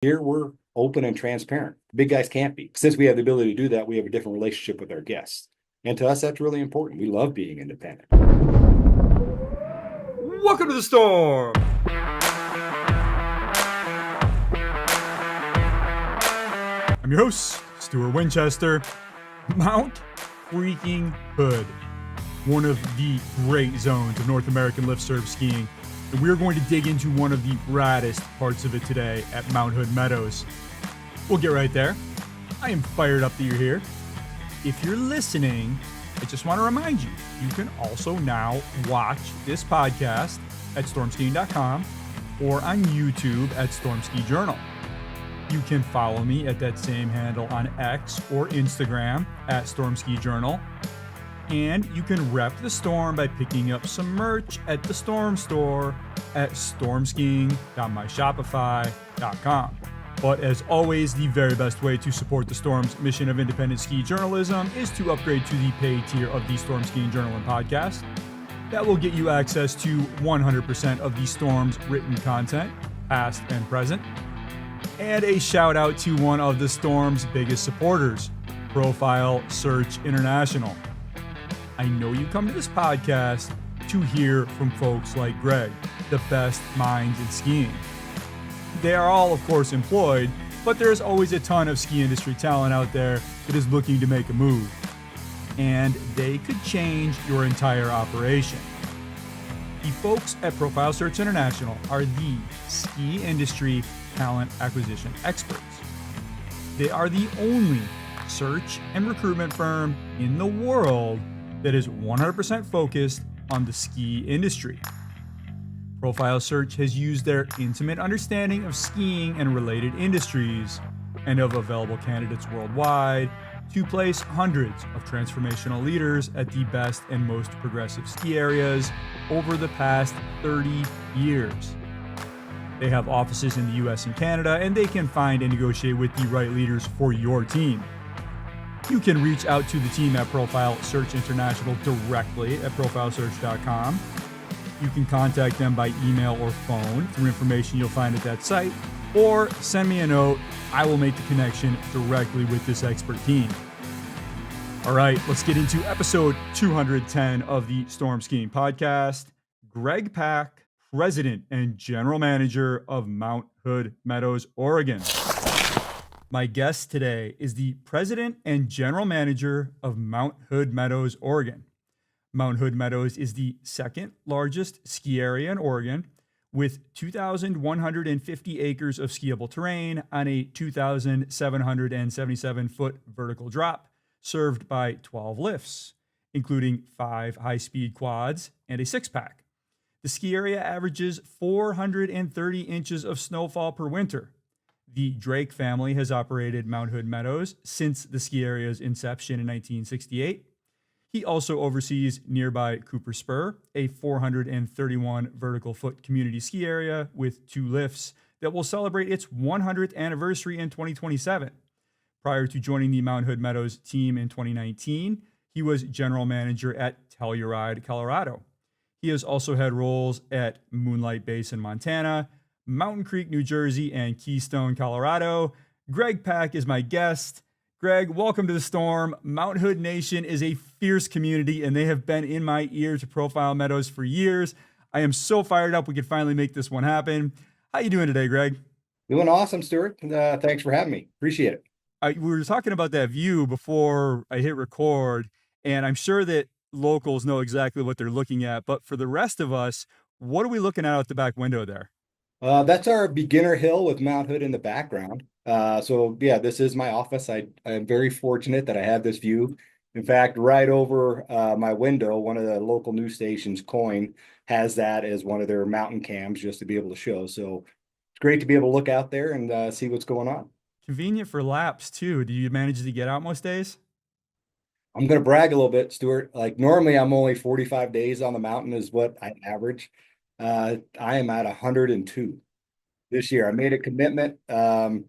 Here we're open and transparent. Big guys can't be. Since we have the ability to do that, we have a different relationship with our guests. And to us, that's really important. We love being independent. Welcome to the storm. I'm your host, Stuart Winchester. Mount freaking Hood, one of the great zones of North American lift serve skiing. And we're going to dig into one of the raddest parts of it today at Mount Hood Meadows. We'll get right there. I am fired up that you're here. If you're listening, I just want to remind you, you can also now watch this podcast at stormskiing.com or on YouTube at Stormski Journal. You can follow me at that same handle on X or Instagram at Stormski Journal. And you can rep the storm by picking up some merch at the Storm Store at stormskiing.myshopify.com. But as always, the very best way to support the Storm's mission of independent ski journalism is to upgrade to the paid tier of the Storm Skiing Journal and Podcast. That will get you access to 100% of the Storm's written content, past and present. And a shout out to one of the Storm's biggest supporters, Profile Search International. I know you come to this podcast to hear from folks like Greg, the best minds in skiing. They are all, of course, employed, but there's always a ton of ski industry talent out there that is looking to make a move. And they could change your entire operation. The folks at Profile Search International are the ski industry talent acquisition experts. They are the only search and recruitment firm in the world that is 100% focused on the ski industry. Profile Search has used their intimate understanding of skiing and related industries and of available candidates worldwide to place hundreds of transformational leaders at the best and most progressive ski areas over the past 30 years. They have offices in the US and Canada, and they can find and negotiate with the right leaders for your team. You can reach out to the team at Profile Search International directly at profilesearch.com. You can contact them by email or phone through information you'll find at that site, or send me a note. I will make the connection directly with this expert team. All right, let's get into episode 210 of the Storm Skiing Podcast. Greg Pack, President and General Manager of Mount Hood Meadows, Oregon. My guest today is the President and General Manager of Mount Hood Meadows, Oregon. Mount Hood Meadows is the second largest ski area in Oregon, with 2,150 acres of skiable terrain on a 2,777-foot vertical drop, served by 12 lifts, including 5 high-speed quads and a 6-pack. The ski area averages 430 inches of snowfall per winter. The Drake family has operated Mount Hood Meadows since the ski area's inception in 1968. He also oversees nearby Cooper Spur, a 431 vertical foot community ski area with 2 lifts that will celebrate its 100th anniversary in 2027. Prior to joining the Mount Hood Meadows team in 2019, he was general manager at Telluride, Colorado. He has also had roles at Moonlight Basin, Montana, Mountain Creek, New Jersey, and Keystone, Colorado. Greg Pack is my guest. Greg, welcome to the storm. Mount Hood Nation is a fierce community, and they have been in my ear to Profile Meadows for years. I am so fired up we could finally make this one happen. How you doing today, Greg? Doing awesome, Stuart. Thanks for having me. Appreciate it. We were talking about that view before I hit record, and I'm sure that locals know exactly what they're looking at. But for the rest of us, what are we looking at out the back window there? That's our beginner hill with Mount Hood in the background. So yeah, this is my office. I'm very fortunate that I have this view. In fact, right over my window, one of the local news stations, Coin, has that as one of their mountain cams just to be able to show. So it's great to be able to look out there and see what's going on. Convenient for laps too. Do you manage to get out most days? I'm going to brag a little bit, Stuart. Like normally I'm only 45 days on the mountain is what I average. I am at 102 this year. I made a commitment. Taylor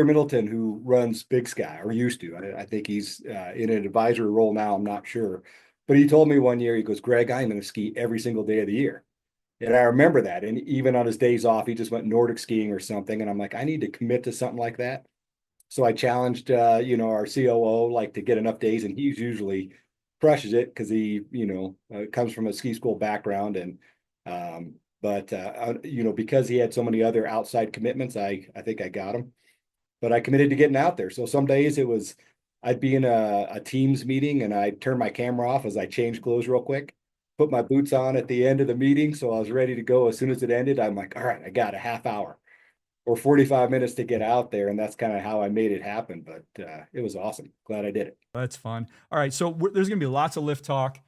Middleton, who runs Big Sky, or used to, I think he's in an advisory role now. I'm not sure. But he told me one year, he goes, Greg, I'm going to ski every single day of the year. And I remember that. And even on his days off, he just went Nordic skiing or something. And I'm like, I need to commit to something like that. So I challenged, our COO, like to get enough days, and he's usually crushes it because he, comes from a ski school background, and because he had so many other outside commitments, I think I got him. But I committed to getting out there. So some days I'd be in a Teams meeting and I'd turn my camera off as I change clothes real quick, put my boots on at the end of the meeting. So I was ready to go as soon as it ended. I'm like, all right, I got a half hour or 45 minutes to get out there. And that's kind of how I made it happen. But it was awesome. Glad I did it. That's fun. All right, so there's going to be lots of lift talk,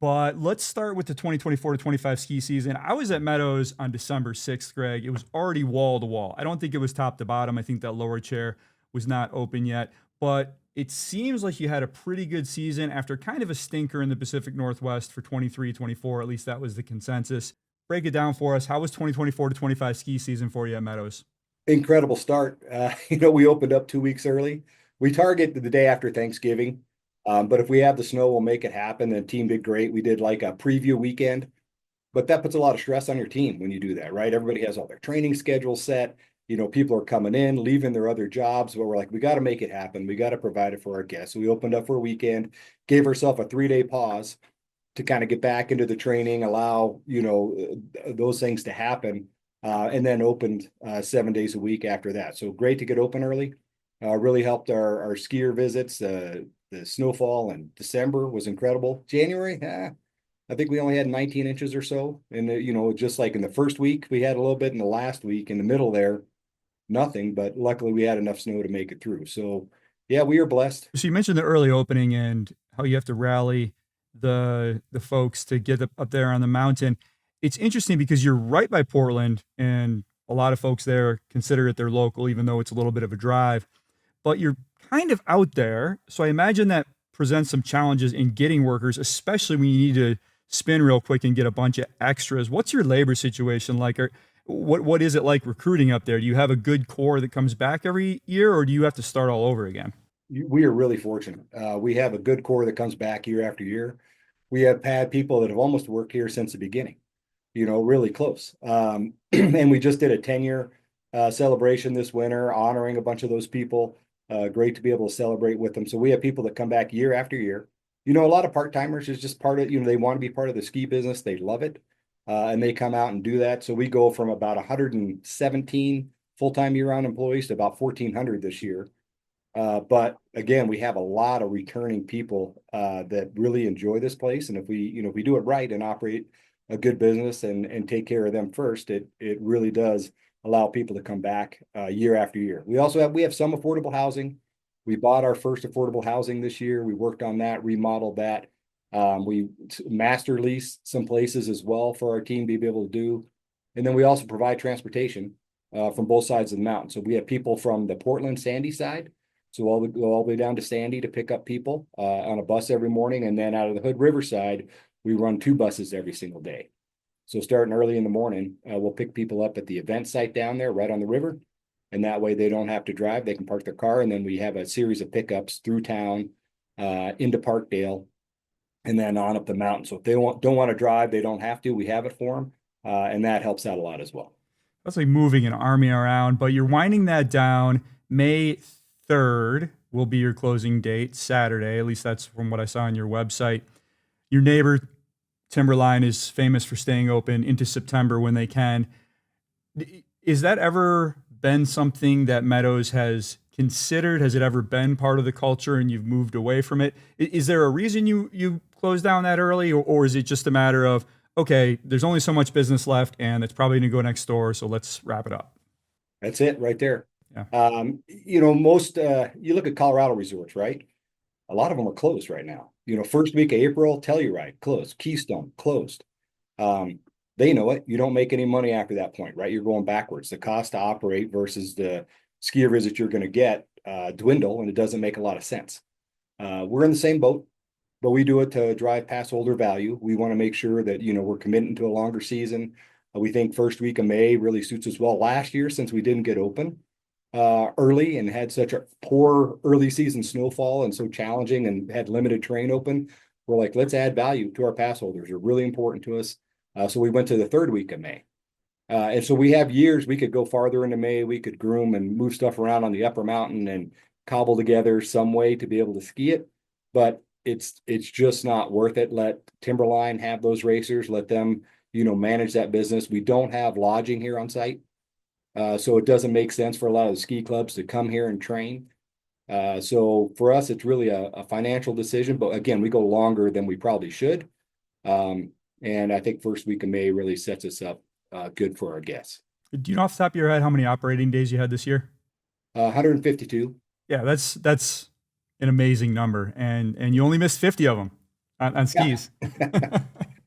but let's start with the 2024 to 25 ski season. I was at Meadows on December 6th, Greg. It was already wall to wall. I don't think it was top to bottom. I think that lower chair was not open yet, but it seems like you had a pretty good season after kind of a stinker in the Pacific Northwest for 23, 24. At least that was the consensus. Break it down for us. How was 2024 to 25 ski season for you at Meadows? Incredible start. We opened up 2 weeks early. We target the day after Thanksgiving. But if we have the snow, we'll make it happen. The team did great. We did like a preview weekend, but that puts a lot of stress on your team when you do that, right? Everybody has all their training schedules set. People are coming in, leaving their other jobs, but we're like, we got to make it happen. We got to provide it for our guests. So we opened up for a weekend, gave ourselves a 3-day pause to kind of get back into the training, allow, those things to happen, and then opened 7 days a week after that. So great to get open early. Really helped our skier visits. The snowfall in December was incredible. January, I think we only had 19 inches or so. And, just like in the first week, we had a little bit in the last week, in the middle there, nothing. But luckily, we had enough snow to make it through. So, yeah, we are blessed. So you mentioned the early opening and how you have to rally the folks to get up there on the mountain. It's interesting because you're right by Portland, and a lot of folks there consider it their local, even though it's a little bit of a drive. But you're kind of out there, so I imagine that presents some challenges in getting workers, especially when you need to spin real quick and get a bunch of extras. What's your labor situation like? Or what is it like recruiting up there? Do you have a good core that comes back every year, or do you have to start all over again? We are really fortunate. We have a good core that comes back year after year. We have had people that have almost worked here since the beginning, really close. And we just did a 10-year celebration this winter, honoring a bunch of those people. Great to be able to celebrate with them. So we have people that come back year after year. A lot of part-timers is just part of, they want to be part of the ski business. They love it. And they come out and do that. So we go from about 117 full-time year-round employees to about 1,400 this year. But again, we have a lot of returning people that really enjoy this place. And if we do it right and operate a good business and take care of them first, it really does allow people to come back year after year. We have some affordable housing. We bought our first affordable housing this year. We worked on that, remodeled that. We master lease some places as well for our team to be able to do. And then we also provide transportation from both sides of the mountain. So we have people from the Portland Sandy side. So we'll go all the way down to Sandy to pick up people on a bus every morning. And then out of the Hood River side, we run 2 buses every single day. So starting early in the morning, we'll pick people up at the event site down there right on the river. And that way they don't have to drive. They can park their car. And then we have a series of pickups through town into Parkdale and then on up the mountain. So if they don't want to drive, they don't have to. We have it for them. And that helps out a lot as well. That's like moving an army around, but you're winding that down. May 3rd will be your closing date, Saturday. At least that's from what I saw on your website. Your neighbor, Timberline, is famous for staying open into September when they can. Is that ever been something that Meadows has considered? Has it ever been part of the culture and you've moved away from it? Is there a reason you closed down that early, or is it just a matter of, okay, there's only so much business left and it's probably going to go next door, so let's wrap it up? That's it right there. Yeah. Most you look at Colorado resorts, right? A lot of them are closed right now. First week of April, Telluride closed, Keystone closed. They know it. You don't make any money after that point, right? You're going backwards. The cost to operate versus the skier visit you're going to get dwindle, and it doesn't make a lot of sense. We're in the same boat, but we do it to drive pass holder value. We want to make sure that we're committing to a longer season. We think first week of May really suits us well. Last year, since we didn't get open early and had such a poor early season snowfall and so challenging and had limited terrain open, we're like, let's add value to our pass holders. They're really important to us. So we went to the third week of May. And so we have years we could go farther into May. We could groom and move stuff around on the upper mountain and cobble together some way to be able to ski it. But it's just not worth it. Let Timberline have those racers. Let them, manage that business. We don't have lodging here on site. So it doesn't make sense for a lot of the ski clubs to come here and train. So for us, it's really a financial decision. But again, we go longer than we probably should. And I think first week of May really sets us up good for our guests. Do you know off the top of your head how many operating days you had this year? 152. Yeah, that's an amazing number, and you only missed 50 of them on Yeah. skis.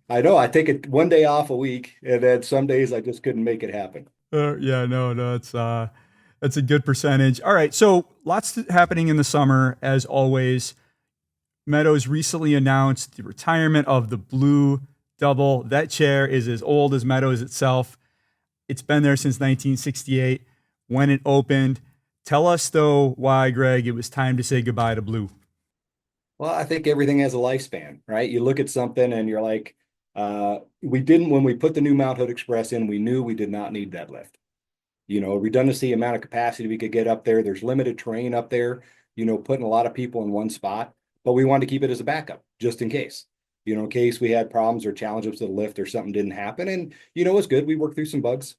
I know. I take it one day off a week, and then some days I just couldn't make it happen. Yeah, no, that's a good percentage. All right, so happening in the summer as always. Meadows recently announced the retirement of the blue double. That chair is as old as Meadows itself. It's been there since 1968 when it opened. Tell us, though, why, Greg, it was time to say goodbye to blue. Well, I think everything has a lifespan, right? You look at something and you're like, we didn't, when we put the new Mount Hood Express in, we knew we did not need that lift. Redundancy, amount of capacity we could get up there. There's limited terrain up there, putting a lot of people in one spot, but we wanted to keep it as a backup just in case, in case we had problems or challenges with the lift or something didn't happen. And, it was good. We worked through some bugs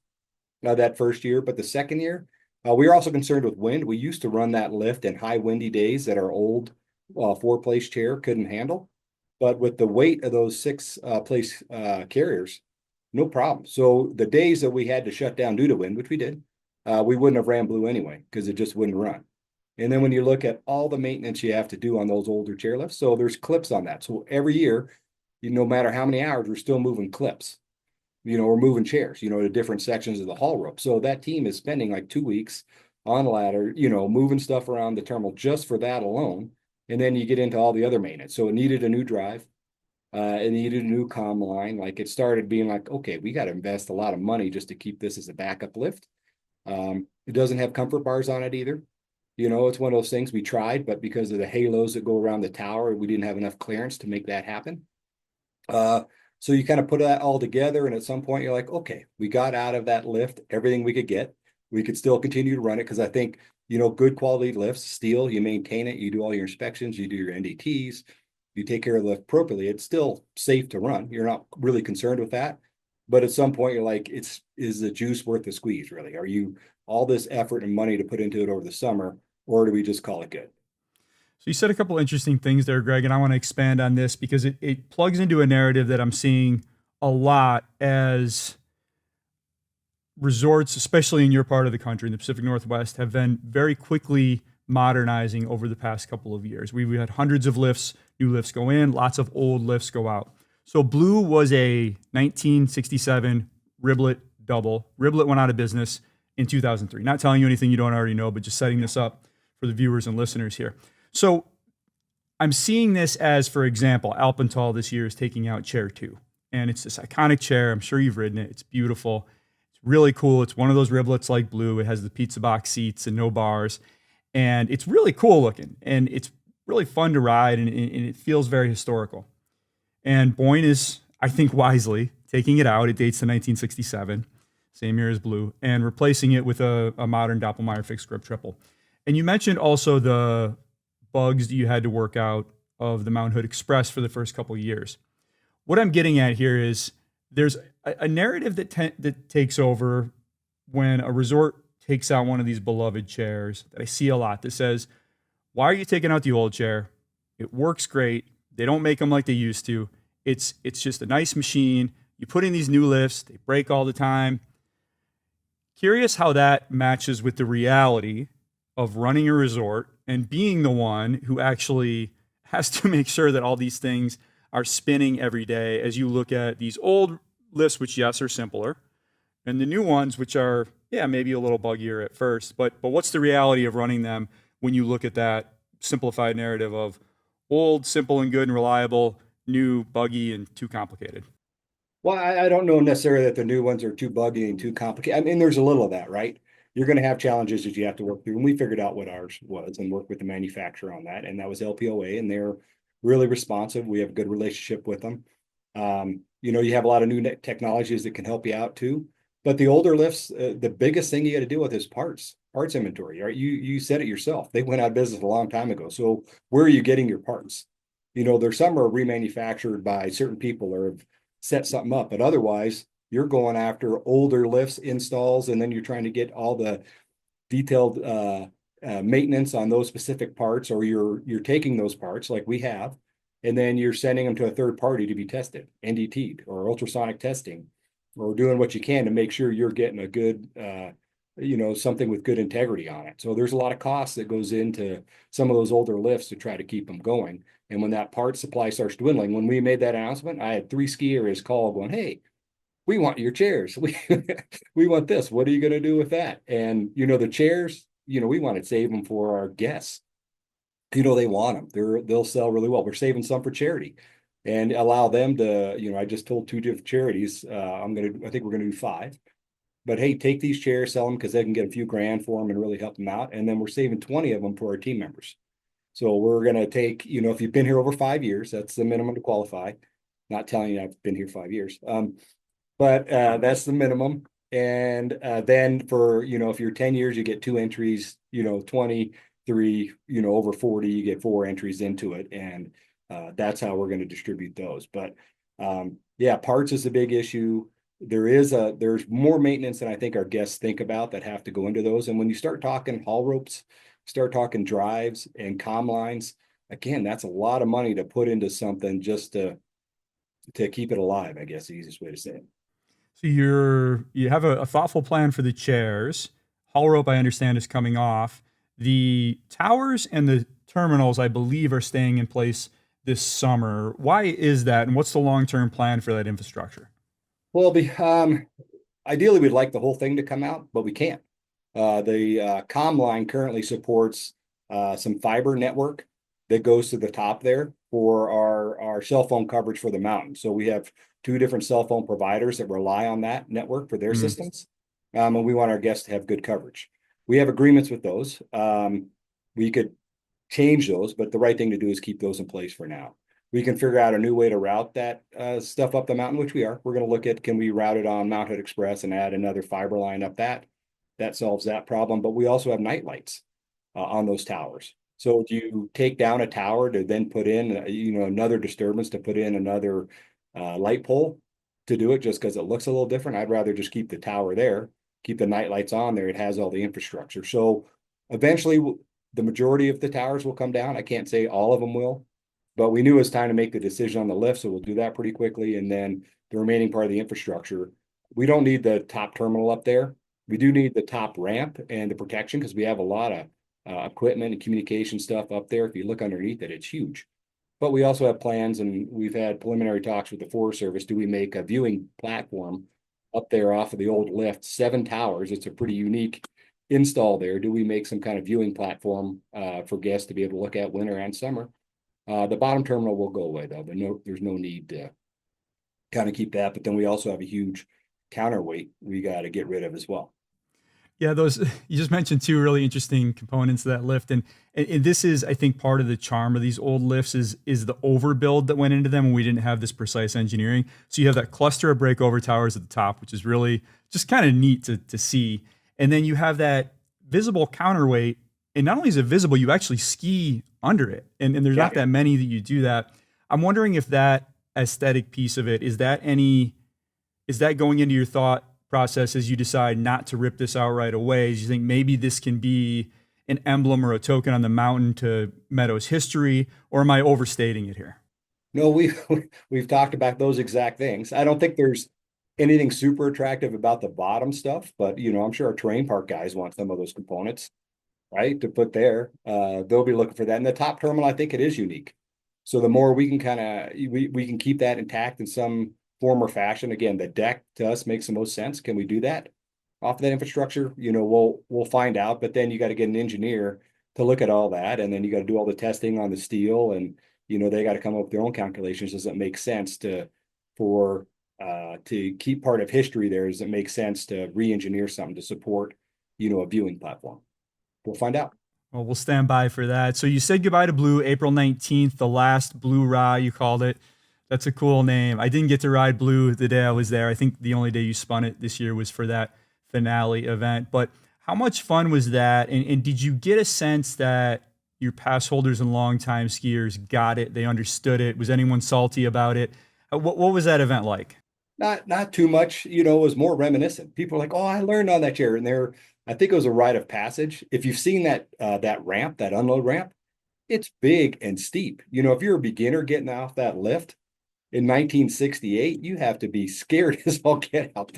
that first year, but the second year, we were also concerned with wind. We used to run that lift in high windy days that our old four-place chair couldn't handle. But with the weight of those six-place carriers, no problem. So the days that we had to shut down due to wind, which we did, we wouldn't have ran blue anyway because it just wouldn't run. And then when you look at all the maintenance you have to do on those older chairlifts, so there's clips on that. So every year, no matter how many hours, we're still moving clips. We're moving chairs, to different sections of the haul rope. So that team is spending like 2 weeks on a ladder, moving stuff around the terminal just for that alone. And then you get into all the other maintenance. So it needed a new drive. It needed a new comm line. Like it started being like, okay, we got to invest a lot of money just to keep this as a backup lift. It doesn't have comfort bars on it either. It's one of those things we tried, but because of the halos that go around the tower, we didn't have enough clearance to make that happen. So you kind of put that all together, and at some point you're like, okay, we got out of that lift everything we could get. We could still continue to run it because I think, good quality lifts, steel, you maintain it, you do all your inspections, you do your NDTs, you take care of the lift appropriately. It's still safe to run. You're not really concerned with that. But at some point you're like, is the juice worth the squeeze, really? Are you all this effort and money to put into it over the summer, or do we just call it good? So you said a couple interesting things there, Greg, and I want to expand on this because it plugs into a narrative that I'm seeing a lot as resorts, especially in your part of the country, in the Pacific Northwest, have been very quickly modernizing over the past couple of years. We had hundreds of lifts, new lifts go in, lots of old lifts go out. So Blue was a 1967 riblet double. Riblet went out of business in 2003. Not telling you anything you don't already know, but just setting this up for the viewers and listeners here. So I'm seeing this as, for example, Alpental this year is taking out Chair 2. And it's this iconic chair. I'm sure you've ridden it. It's beautiful. It's really cool. It's one of those riblets like Blue. It has the pizza box seats and no bars. And it's really cool looking. And it's really fun to ride. And it feels very historical. And Boyne is, I think wisely, taking it out. It dates to 1967, same year as Blue, and replacing it with a modern Doppelmayr fixed grip triple. And you mentioned also the bugs that you had to work out of the Mount Hood Express for the first couple of years. What I'm getting at here is there's a narrative that takes over when a resort takes out one of these beloved chairs that I see a lot that says, why are you taking out the old chair? It works great. They don't make them like they used to. It's just a nice machine. You put in these new lifts, they break all the time. Curious how that matches with the reality of running a resort and being the one who actually has to make sure that all these things are spinning every day as you look at these old lifts, which, yes, are simpler, and the new ones, which are, yeah, maybe a little buggier at first. But what's the reality of running them when you look at that simplified narrative of old, simple and good and reliable, new, buggy, and too complicated? Well, I don't know necessarily that the new ones are too buggy and too complicated. I mean, there's a little of that, right? You're going to have challenges that you have to work through. And we figured out what ours was and worked with the manufacturer on that. And that was LPOA. And they're really responsive. We have a good relationship with them. You have a lot of new technologies that can help you out too. But the older lifts, the biggest thing you got to deal with is parts inventory. Right? You said it yourself. They went out of business a long time ago. So where are you getting your parts? There's some are remanufactured by certain people or have set something up, but otherwise you're going after older lifts installs, and then you're trying to get all the detailed maintenance on those specific parts, or you're taking those parts like we have, and then you're sending them to a third party to be tested, NDT'd or ultrasonic testing, or doing what you can to make sure you're getting a good, something with good integrity on it. So there's a lot of costs that goes into some of those older lifts to try to keep them going. And when that part supply starts dwindling, when we made that announcement, I had 3 ski areas call going, "Hey, we want your chairs. We want this. What are you going to do with that?" And the chairs, we want to save them for our guests. They want them. They'll sell really well. We're saving some for charity, and allow them to. I just told 2 different charities. I think we're gonna do 5. But hey, take these chairs, sell them because they can get a few grand for them and really help them out. And then we're saving 20 of them for our team members. So we're gonna take. If you've been here over 5 years, that's the minimum to qualify. Not telling you I've been here 5 years. But that's the minimum. And then for, if you're 10 years, you get 2 entries, 23, over 40, you get 4 entries into it. And that's how we're going to distribute those. But yeah, parts is a big issue. There's more maintenance than I think our guests think about that have to go into those. And when you start talking haul ropes, start talking drives and comm lines, again, that's a lot of money to put into something just to keep it alive, I guess the easiest way to say it. So you have a thoughtful plan for the chairs. Hull rope, I understand, is coming off. The towers and the terminals, I believe, are staying in place this summer. Why is that, and what's the long-term plan for that infrastructure? Well, ideally, we'd like the whole thing to come out, but we can't. The comm line currently supports some fiber network that goes to the top there for our cell phone coverage for the mountain. So we have 2 different cell phone providers that rely on that network for their Mm. systems. And we want our guests to have good coverage. We have agreements with those. We could change those, but the right thing to do is keep those in place for now. We can figure out a new way to route that stuff up the mountain, which we are. We're going to look at, can we route it on Mount Hood Express and add another fiber line up that? That solves that problem. But we also have night lights on those towers. So do you take down a tower to then put in, another disturbance to put in another light pole to do it just because it looks a little different? I'd rather just keep the tower there, keep the night lights on there. It has all the infrastructure. So eventually the majority of the towers will come down. I can't say all of them will, but we knew it was time to make the decision on the lift. So we'll do that pretty quickly. And then the remaining part of the infrastructure, we don't need the top terminal up there. We do need the top ramp and the protection because we have a lot of equipment and communication stuff up there. If you look underneath it, it's huge. But we also have plans, and we've had preliminary talks with the Forest Service. Do we make a viewing platform up there off of the old lift, 7 towers? It's a pretty unique install there. Do we make some kind of viewing platform for guests to be able to look at winter and summer? The bottom terminal will go away though. There's no need to kind of keep that. But then we also have a huge counterweight we got to get rid of as well. Yeah, those you just mentioned 2 really interesting components of that lift, and this is, I think, part of the charm of these old lifts is the overbuild that went into them when we didn't have this precise engineering. So you have that cluster of breakover towers at the top, which is really just kind of neat to see, and then you have that visible counterweight, and not only is it visible, you actually ski under it, and there's Yeah. not that many that you do that. I'm wondering if that aesthetic piece of it is that going into your thought process as you decide not to rip this out right away? Do you think maybe this can be an emblem or a token on the mountain to Meadows history, or am I overstating it here? No, we've talked about those exact things. I don't think there's anything super attractive about the bottom stuff, but I'm sure our terrain park guys want some of those components, right, to put there. They'll be looking for that. And the top terminal, I think it is unique. So the more we can we can keep that intact in some form or fashion. Again, the deck to us makes the most sense. Can we do that off of that infrastructure? We'll find out, but then you got to get an engineer to look at all that, and then you got to do all the testing on the steel, and they got to come up with their own calculations. Does it make sense to keep part of history there? Does it make sense to re-engineer something to support a viewing platform? We'll find out. Well, we'll stand by for that. So you said goodbye to Blue April 19th, the last Blue Ra, you called it. That's a cool name. I didn't get to ride Blue the day I was there. I think the only day you spun it this year was for that finale event. But how much fun was that? And did you get a sense that your pass holders and longtime skiers got it? They understood it? Was anyone salty about it? What was that event like? Not too much, it was more reminiscent. People are like, "Oh, I learned on that chair." And I think it was a rite of passage. If you've seen that ramp, that unload ramp, it's big and steep. If you're a beginner getting off that lift in 1968, you have to be scared as all get out.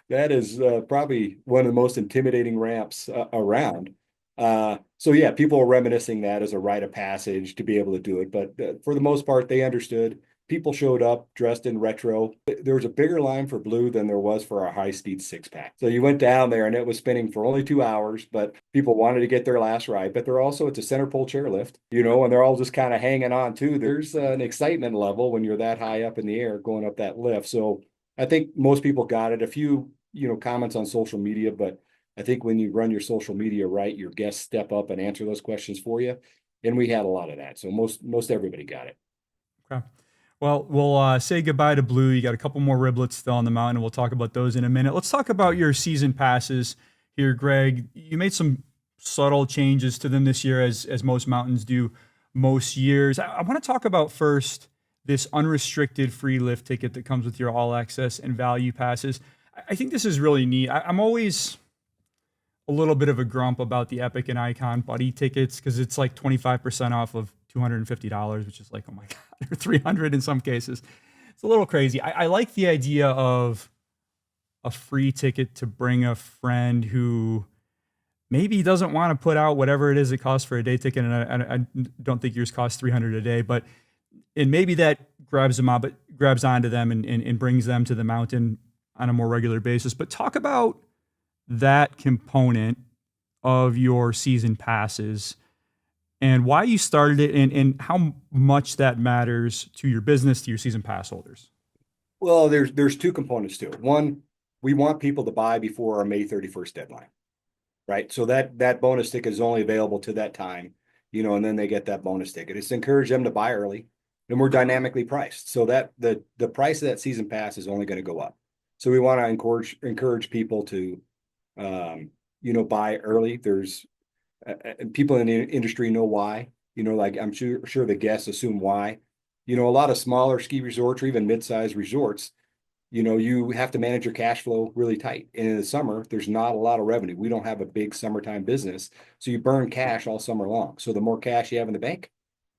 That is probably one of the most intimidating ramps around. So yeah, people are reminiscing that as a rite of passage to be able to do it. But for the most part, they understood. People showed up dressed in retro. There was a bigger line for Blue than there was for our high speed six pack. So you went down there and it was spinning for only 2 hours, but people wanted to get their last ride. But it's a center pole chairlift, and they're all just kind of hanging on too. There's an excitement level when you're that high up in the air going up that lift. So I think most people got it. A few, comments on social media, but I think when you run your social media right, your guests step up and answer those questions for you. And we had a lot of that. So most everybody got it. Okay. Well, we'll say goodbye to Blue. You got a couple more riblets still on the mountain, and we'll talk about those in a minute. Let's talk about your season passes here, Greg. You made some subtle changes to them this year, as most mountains do most years. I want to talk about first this unrestricted free lift ticket that comes with your all access and value passes. I think this is really neat. I'm always a little bit of a grump about the Epic and Icon buddy tickets because it's like 25% off of $250, which is like, oh my God, or 300 in some cases. It's a little crazy. I like the idea of a free ticket to bring a friend who maybe doesn't want to put out whatever it is it costs for a day ticket. And I don't think yours costs 300 a day, and maybe that grabs onto them and brings them to the mountain on a more regular basis. But talk about that component of your season passes and why you started it and how much that matters to your business, to your season pass holders. Well, there's two components to it. One, we want people to buy before our May 31st deadline, right? So that bonus ticket is only available to that time, and then they get that bonus ticket. It's to encourage them to buy early, and we're dynamically priced. So that the price of that season pass is only going to go up. So we want to encourage people to buy early. There's people in the industry know why, like I'm sure the guests assume why, a lot of smaller ski resorts or even mid-sized resorts, you have to manage your cash flow really tight. And in the summer, there's not a lot of revenue. We don't have a big summertime business. So you burn cash all summer long. So the more cash you have in the bank,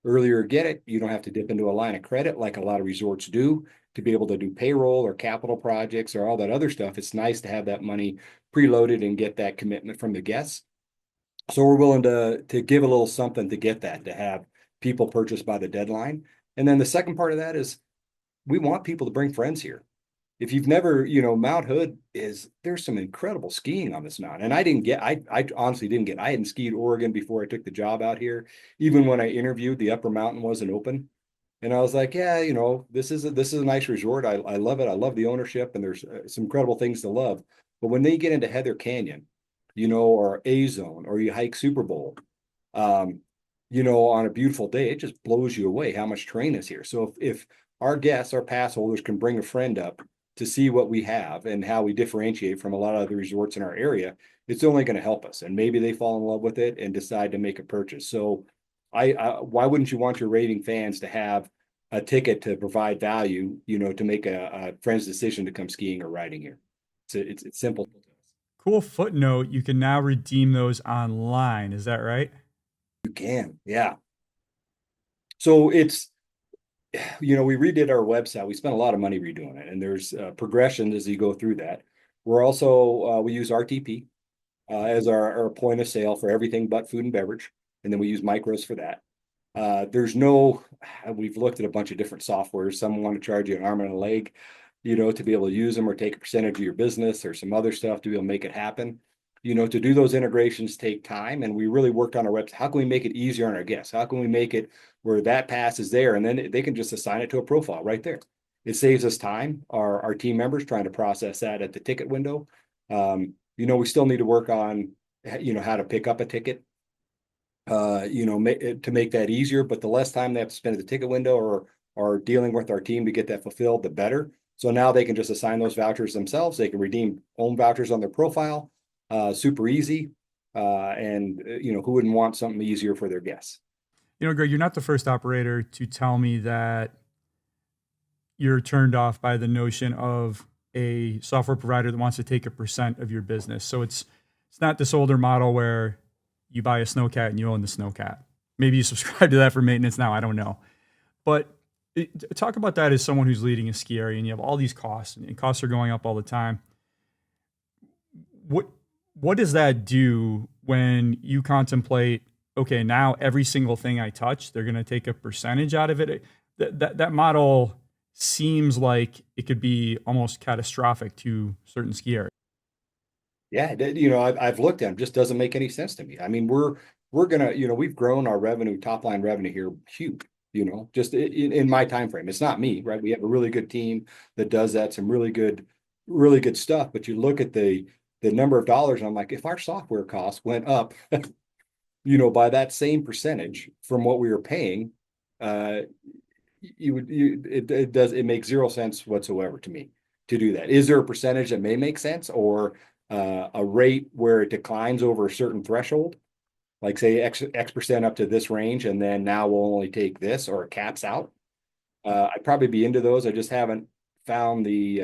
earlier get it. You don't have to dip into a line of credit like a lot of resorts do to be able to do payroll or capital projects or all that other stuff. It's nice to have that money preloaded and get that commitment from the guests. So we're willing to give a little something to get that, to have people purchase by the deadline. And then the second part of that is we want people to bring friends here. If you've never, Mount Hood there's some incredible skiing on this mountain. And I honestly didn't get, I hadn't skied Oregon before I took the job out here. Even when I interviewed, the upper mountain wasn't open. And I was like, yeah, this is a nice resort. I love it. I love the ownership and there's some incredible things to love. But when they get into Heather Canyon, or A Zone, or you hike Super Bowl, on a beautiful day, it just blows you away how much terrain is here. So if our guests, our pass holders can bring a friend up to see what we have and how we differentiate from a lot of other resorts in our area, it's only going to help us. And maybe they fall in love with it and decide to make a purchase. So why wouldn't you want your raving fans to have a ticket to provide value, to make a friend's decision to come skiing or riding here? It's simple. Cool footnote. You can now redeem those online. Is that right? You can, yeah. So we redid our website. We spent a lot of money redoing it, and there's progressions as you go through that. We're also, we use RTP as our point of sale for everything but food and beverage. And then we use micros for that. We've looked at a bunch of different softwares. Some want to charge you an arm and a leg, to be able to use them or take a percentage of your business or some other stuff to be able to make it happen. To do those integrations take time. And we really worked on our website. How can we make it easier on our guests? How can we make it where that pass is there and then they can just assign it to a profile right there? It saves us time, our team members trying to process that at the ticket window. We still need to work on, how to pick up a ticket, to make that easier. But the less time they have to spend at the ticket window or are dealing with our team to get that fulfilled, the better. So now they can just assign those vouchers themselves. They can redeem home vouchers on their profile, super easy. And who wouldn't want something easier for their guests? Greg, you're not the first operator to tell me that you're turned off by the notion of a software provider that wants to take a percent of your business. So it's not this older model where you buy a snowcat and you own the snowcat. Maybe you subscribe to that for maintenance now. I don't know. But talk about that as someone who's leading a ski area and you have all these costs and costs are going up all the time. What does that do when you contemplate, okay, now every single thing I touch, they're going to take a percentage out of it? That model seems like it could be almost catastrophic to certain ski areas. Yeah, I've looked at them, just doesn't make any sense to me. I mean, we're gonna, we've grown our revenue, top line revenue here huge, just in my time frame. It's not me, right? We have a really good team that does that, some really good stuff. But you look at the number of dollars, and I'm like, if our software costs went up, by that same percentage from what we were paying, uh, it makes zero sense whatsoever to me to do that. Is there a percentage that may make sense, or a rate where it declines over a certain threshold, like say X percent up to this range, and then now we'll only take this, or it caps out? I'd probably be into those. I just haven't found the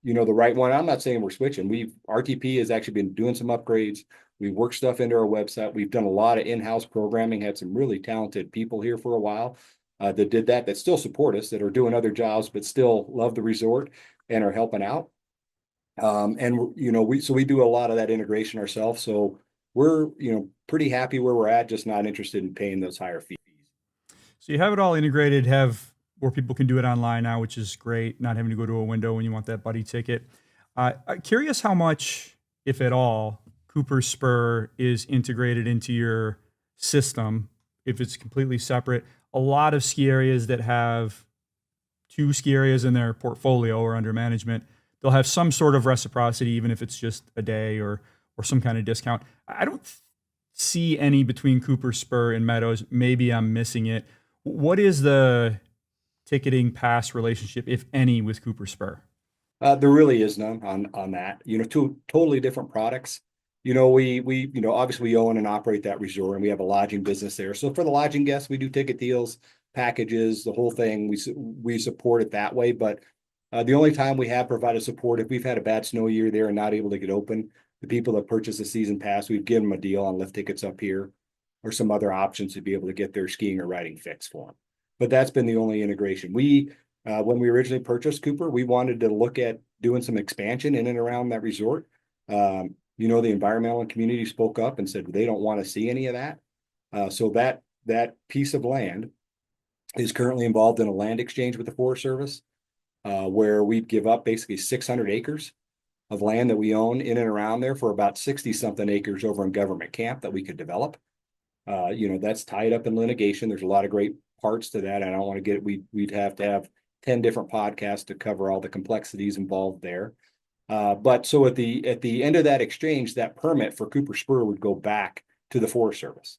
right one. I'm not saying we're switching. RTP has actually been doing some upgrades. We worked stuff into our website. We've done a lot of in-house programming, had some really talented people here for a while that did that still support us, that are doing other jobs, but still love the resort and are helping out. And we do a lot of that integration ourselves. So we're, pretty happy where we're at, just not interested in paying those higher fees. So you have it all integrated, have where people can do it online now, which is great, not having to go to a window when you want that buddy ticket. I'm curious how much, if at all, Cooper Spur is integrated into your system, if it's completely separate. A lot of ski areas that have 2 ski areas in their portfolio or under management, they'll have some sort of reciprocity, even if it's just a day or some kind of discount. I don't see any between Cooper Spur and Meadows. Maybe I'm missing it. What is the ticketing pass relationship, if any, with Cooper Spur? There really is none on that. Two totally different products. We obviously we own and operate that resort, and we have a lodging business there. So for the lodging guests, we do ticket deals, packages, the whole thing. We support it that way. But the only time we have provided support, if we've had a bad snow year there and not able to get open, the people that purchase a season pass, we've given them a deal on lift tickets up here, or some other options to be able to get their skiing or riding fix for them. But that's been the only integration. When we originally purchased Cooper, we wanted to look at doing some expansion in and around that resort. The environmental and community spoke up and said they don't want to see any of that. So that piece of land is currently involved in a land exchange with the Forest Service, where we'd give up basically 600 acres of land that we own in and around there for about 60 something acres over in government camp that we could develop. That's tied up in litigation. There's a lot of great parts to that. I don't want to we'd have to have 10 different podcasts to cover all the complexities involved there. But so at the end of that exchange, that permit for Cooper Spur would go back to the Forest Service.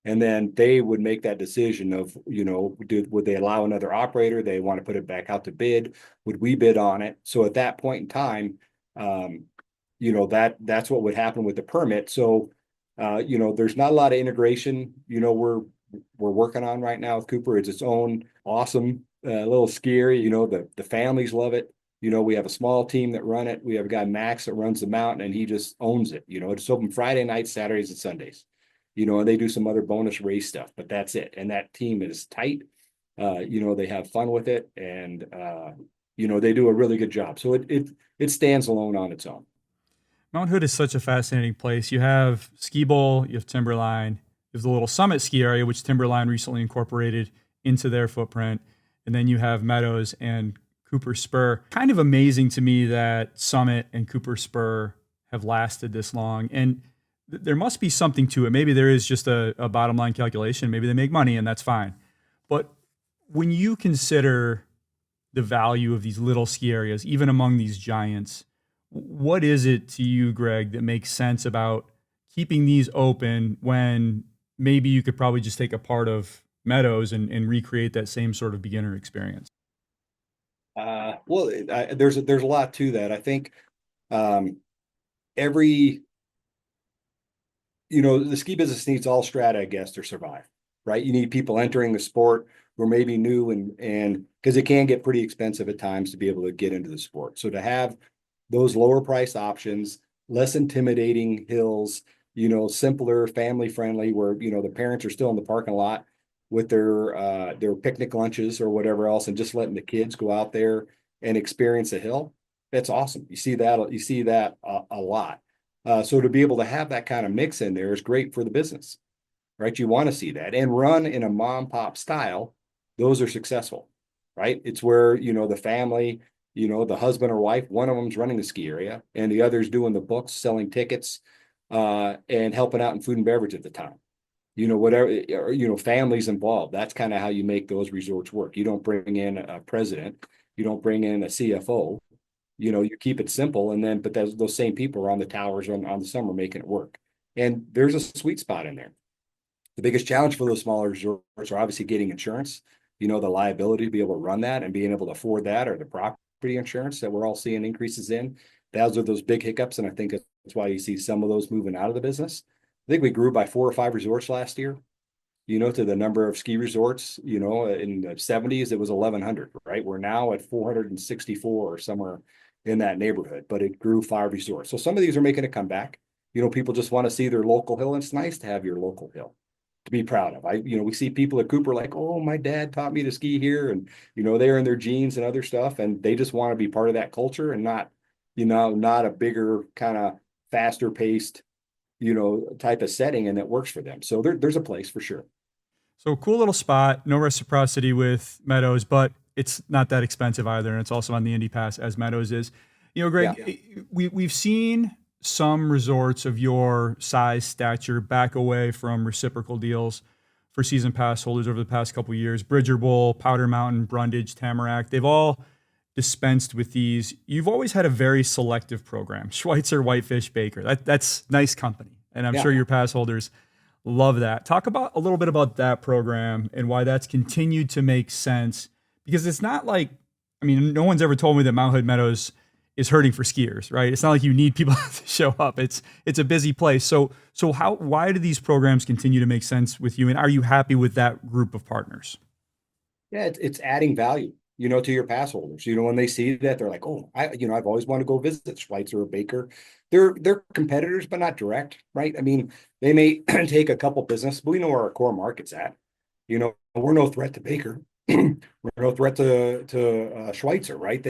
And then they would make that decision of, would they allow another operator? They want to put it back out to bid. Would we bid on it? So at that point in time, that's what would happen with the permit. So, there's not a lot of integration, we're working on right now with Cooper. It's its own awesome little ski area. The families love it. We have a small team that run it. We have a guy, Max, that runs the mountain, and he just owns it. It's open Friday nights, Saturdays, and Sundays. And they do some other bonus race stuff, but that's it. And that team is tight. They have fun with it, and they do a really good job. So it stands alone on its own. Mount Hood is such a fascinating place. You have Ski Bowl, you have Timberline, you have the little Summit ski area, which Timberline recently incorporated into their footprint, and then you have Meadows and Cooper Spur. Kind of amazing to me that Summit and Cooper Spur have lasted this long, and there must be something to it. Maybe there is just a bottom line calculation. Maybe they make money, and that's fine. But when you consider the value of these little ski areas, even among these giants, what is it to you, Greg, that makes sense about keeping these open when maybe you could probably just take a part of Meadows and recreate that same sort of beginner experience? Well, there's a lot to that. I think um, every the ski business needs all strata, I guess, to survive, right? You need people entering the sport who are maybe new and because it can get pretty expensive at times to be able to get into the sport. So to have those lower price options, less intimidating hills, simpler, family friendly, where the parents are still in the parking lot with their picnic lunches or whatever else, and just letting the kids go out there and experience a hill. That's awesome. You see that a lot. So to be able to have that kind of mix in there is great for the business, right? You want to see that and run in a mom pop style. Those are successful, right? It's where, the family, the husband or wife, one of them's running the ski area and the other's doing the books, selling tickets, and helping out in food and beverage at the time. Whatever, families involved. That's kind of how you make those resorts work. You don't bring in a president, you don't bring in a CFO, you keep it simple, and then but those same people are on the towers on the summer making it work. And there's a sweet spot in there. The biggest challenge for those smaller resorts are obviously getting insurance, the liability to be able to run that and being able to afford that, or the property insurance that we're all seeing increases in. Those are those big hiccups. And I think that's why you see some of those moving out of the business. I think we grew by 4 or 5 resorts last year, to the number of ski resorts, in the 70s, it was 1,100, right? We're now at 464 or somewhere in that neighborhood, but it grew 5 resorts. So some of these are making a comeback. People just want to see their local hill, and it's nice to have your local hill to be proud of. We see people at Cooper like, oh, my dad taught me to ski here, and they're in their jeans and other stuff, and they just want to be part of that culture and not a bigger kind of faster paced, type of setting, and that works for them. So there's a place for sure. So cool little spot, no reciprocity with Meadows, but it's not that expensive either, and it's also on the Indy Pass as Meadows is. Yeah. Greg, we've seen some resorts of your size stature back away from reciprocal deals for season pass holders over the past couple of years. Bridger Bowl, Powder Mountain, Brundage, Tamarack, they've all dispensed with these. You've always had a very selective program. Schweitzer, Whitefish, Baker. That's nice company, and I'm Yeah. sure your pass holders love that. Talk about a little bit about that program and why that's continued to make sense. Because it's not like, I mean, no one's ever told me that Mount Hood Meadows is hurting for skiers, right? It's not like you need people to show up. It's a busy place. So why do these programs continue to make sense with you? And are you happy with that group of partners? Yeah, it's adding value, to your pass holders. When they see that, they're like, oh, I've always wanted to go visit Schweitzer or Baker. They're competitors, but not direct, right? I mean, they may take a couple business, but we know where our core market's at. We're no threat to Baker. We're no threat to Schweitzer, right?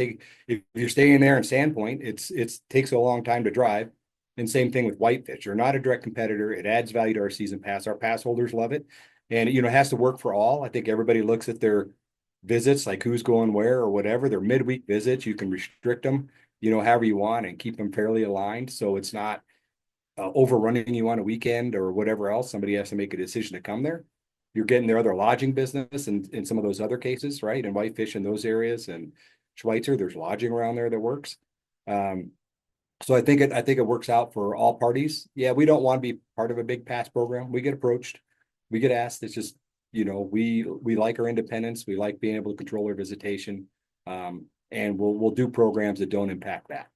If you're staying there in Sandpoint, it's takes a long time to drive. And same thing with Whitefish. You're not a direct competitor. It adds value to our season pass. Our pass holders love it. And it has to work for all. I think everybody looks at their visits, like who's going where or whatever. They're midweek visits. You can restrict them, however you want, and keep them fairly aligned. So it's not overrunning you on a weekend or whatever else. Somebody has to make a decision to come there. You're getting their other lodging business and in some of those other cases, right? And Whitefish in those areas and Schweitzer, there's lodging around there that works. Um, so I think it works out for all parties. Yeah, we don't want to be part of a big pass program. We get approached, we get asked. It's just, we like our independence. We like being able to control our visitation. And we'll do programs that don't impact that.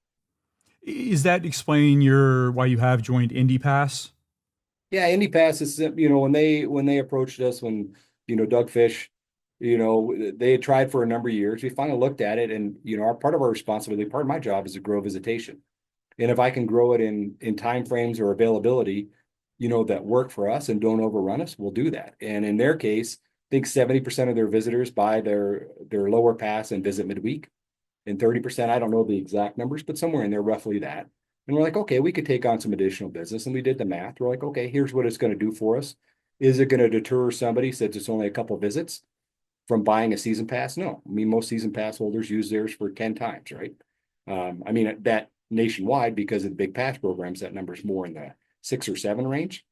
Is that explaining why you have joined Indy Pass? Yeah, Indy Pass is, when they approached us, when, Doug Fish, they had tried for a number of years. We finally looked at it, and, our part of our responsibility, part of my job is to grow visitation. And if I can grow it in timeframes or availability, that work for us and don't overrun us, we'll do that. And in their case, I think 70% of their visitors buy their lower pass and visit midweek. And 30%, I don't know the exact numbers, but somewhere in there, roughly that. And we're like, okay, we could take on some additional business. And we did the math. We're like, okay, here's what it's going to do for us. Is it going to deter somebody since it's only a couple visits from buying a season pass? No. I mean, most season pass holders use theirs for 10 times, right? I mean, that nationwide, because of the big pass programs, that number's more in the 6 or 7 range.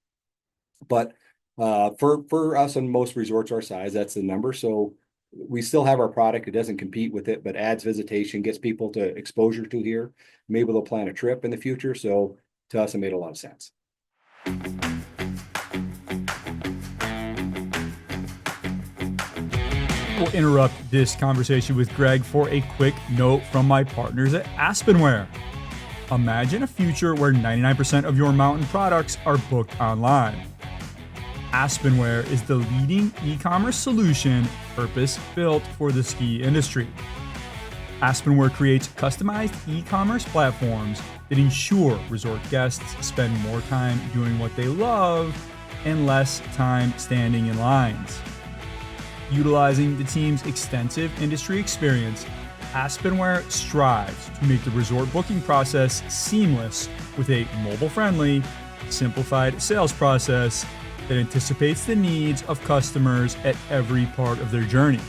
But for us and most resorts our size, that's the number. So we still have our product. It doesn't compete with it, but adds visitation, gets people to exposure to here. Maybe they'll plan a trip in the future. So to us, it made a lot of sense. We'll interrupt this conversation with Greg for a quick note from my partners at Aspenware. Imagine a future where 99% of your mountain products are booked online. Aspenware is the leading e-commerce solution purpose-built for the ski industry. Aspenware creates customized e-commerce platforms that ensure resort guests spend more time doing what they love and less time standing in lines. Utilizing the team's extensive industry experience, Aspenware strives to make the resort booking process seamless with a mobile-friendly, simplified sales process that anticipates the needs of customers at every part of their journey.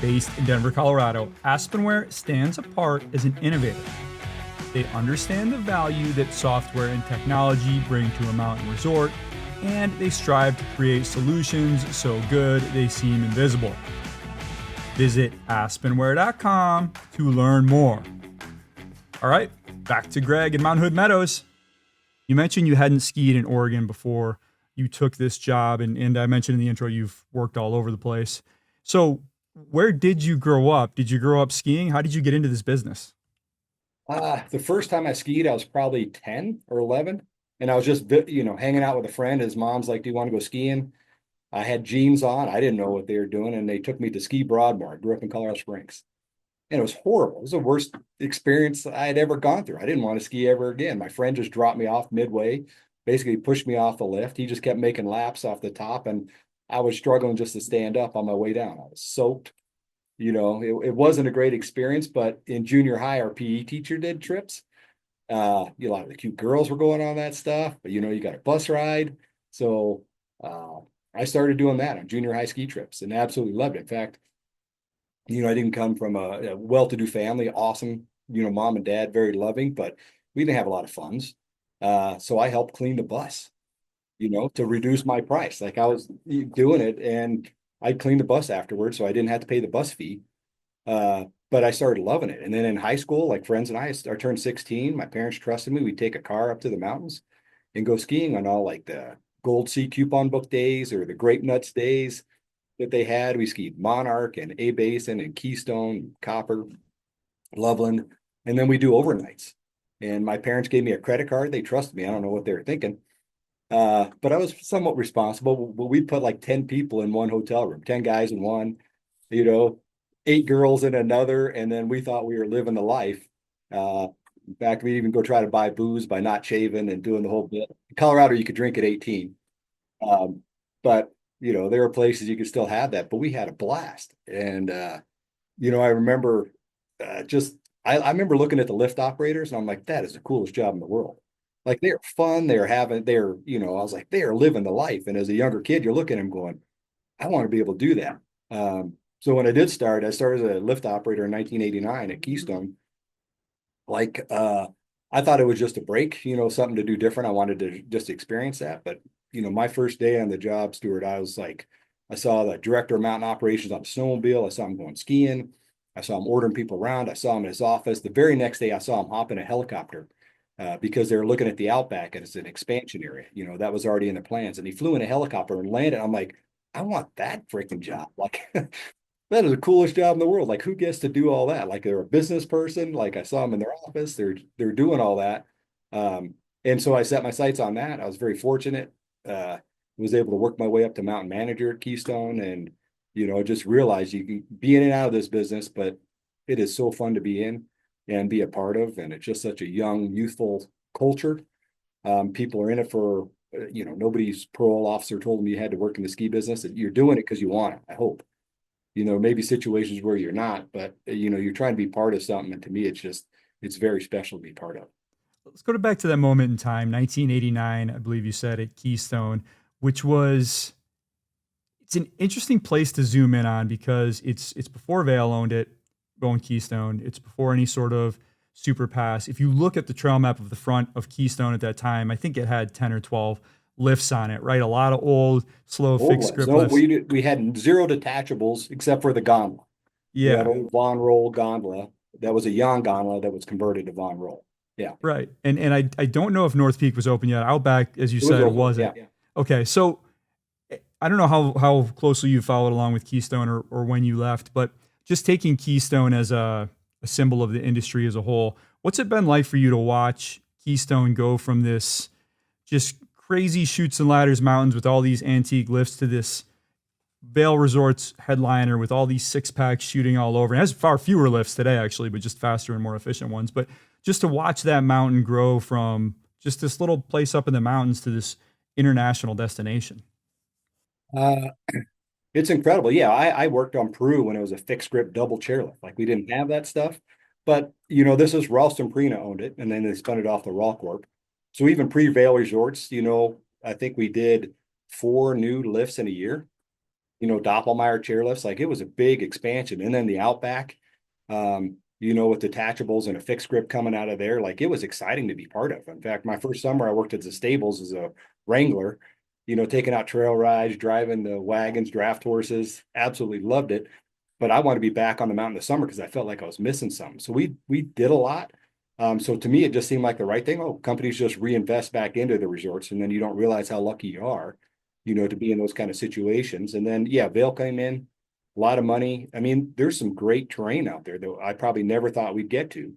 Based in Denver, Colorado, Aspenware stands apart as an innovator. They understand the value that software and technology bring to a mountain resort, and they strive to create solutions so good they seem invisible. Visit aspenware.com to learn more. All right, back to Greg in Mount Hood Meadows. You mentioned you hadn't skied in Oregon before you took this job, and I mentioned in the intro you've worked all over the place. So where did you grow up? Did you grow up skiing? How did you get into this business? The first time I skied, I was probably 10 or 11. And I was just, hanging out with a friend. His mom's like, "Do you want to go skiing?" I had jeans on. I didn't know what they were doing. And they took me to ski Broadmoor. I grew up in Colorado Springs. And it was horrible. It was the worst experience I had ever gone through. I didn't want to ski ever again. My friend just dropped me off midway, basically pushed me off the lift. He just kept making laps off the top. And I was struggling just to stand up on my way down. I was soaked. It wasn't a great experience, but in junior high, our PE teacher did trips. A lot of the cute girls were going on that stuff, but you got a bus ride. So I started doing that on junior high ski trips and absolutely loved it. In fact, I didn't come from a well-to-do family, awesome, mom and dad, very loving, but we didn't have a lot of funds. So I helped clean the bus, to reduce my price. Like I was doing it and I'd clean the bus afterwards, so I didn't have to pay the bus fee. But I started loving it. And then in high school, like friends and I turned 16. My parents trusted me. We'd take a car up to the mountains and go skiing on all like the Gold Sea coupon book days or the Grape Nuts days that they had. We skied Monarch and A Basin and Keystone, Copper, Loveland. And then we do overnights. And my parents gave me a credit card. They trusted me. I don't know what they were thinking. But I was somewhat responsible. But we'd put like 10 people in one hotel room, 10 guys in one, you know, 8 girls in another, and then we thought we were living the life. In fact, we even go try to buy booze by not shaving and doing the whole bit. In Colorado, you could drink at 18. But there are places you could still have that, but we had a blast. And I remember I remember looking at the lift operators and I'm like, that is the coolest job in the world. Like they're fun, I was like, they are living the life. And as a younger kid, you're looking at them going, I want to be able to do that. So when I started as a lift operator in 1989 at Keystone. I thought it was just a break, something to do different. I wanted to just experience that. But, my first day on the job, Stuart, I saw the director of mountain operations on a snowmobile. I saw him going skiing. I saw him ordering people around. I saw him in his office. The very next day, I saw him hop in a helicopter because they were looking at the Outback as an expansion area. That was already in the plans. And he flew in a helicopter and landed. I'm like, I want that freaking job. Like, that is the coolest job in the world. Like, who gets to do all that? Like, they're a business person. Like, I saw them in their office. They're doing all that. And so I set my sights on that. I was very fortunate. Was able to work my way up to mountain manager at Keystone, and just realized you can be in and out of this business, but it is so fun to be in and be a part of. And it's just such a young, youthful culture. People are in it for, nobody's parole officer told them you had to work in the ski business. You're doing it because you want it, I hope. Maybe situations where you're not, but you're trying to be part of something. And to me, it's very special to be part of. Let's go back to that moment in time, 1989, I believe you said, at Keystone, which was, it's an interesting place to zoom in on because it's before Vail owned it, going Keystone. It's before any sort of super pass. If you look at the trail map of the front of Keystone at that time, I think it had 10 or 12 lifts on it, right? A lot of old, slow, fixed grip lifts. We had zero detachables except for the gondola. Yeah. We had old Von Roll gondola. That was a Jan gondola that was converted to Von Roll. Yeah. Right. And I don't know if North Peak was open yet. Outback, as you said, it wasn't. Yeah. Okay. So I don't know how closely you followed along with Keystone or when you left, but just taking Keystone as a symbol of the industry as a whole, what's it been like for you to watch Keystone go from this just crazy chutes and ladders mountains with all these antique lifts to this Vail Resorts headliner with all these six packs shooting all over? It has far fewer lifts today, actually, but just faster and more efficient ones. But just to watch that mountain grow from just this little place up in the mountains to this international destination. Uh, it's incredible. Yeah, I worked on Peru when it was a fixed grip double chairlift. Like we didn't have that stuff. But this is Ralston Purina owned it, and then they spun it off the Raw Corp. So even pre-Vail Resorts, I think we did 4 new lifts in a year. Doppelmayr chairlifts, like it was a big expansion. And then the Outback, with detachables and a fixed grip coming out of there, like it was exciting to be part of. In fact, my first summer I worked at the stables as a wrangler, taking out trail rides, driving the wagons, draft horses, absolutely loved it. But I want to be back on the mountain this summer because I felt like I was missing something. So we did a lot. So to me, it just seemed like the right thing. Oh, companies just reinvest back into the resorts, and then you don't realize how lucky you are, to be in those kind of situations. And then, yeah, Vail came in, a lot of money. I mean, there's some great terrain out there that I probably never thought we'd get to.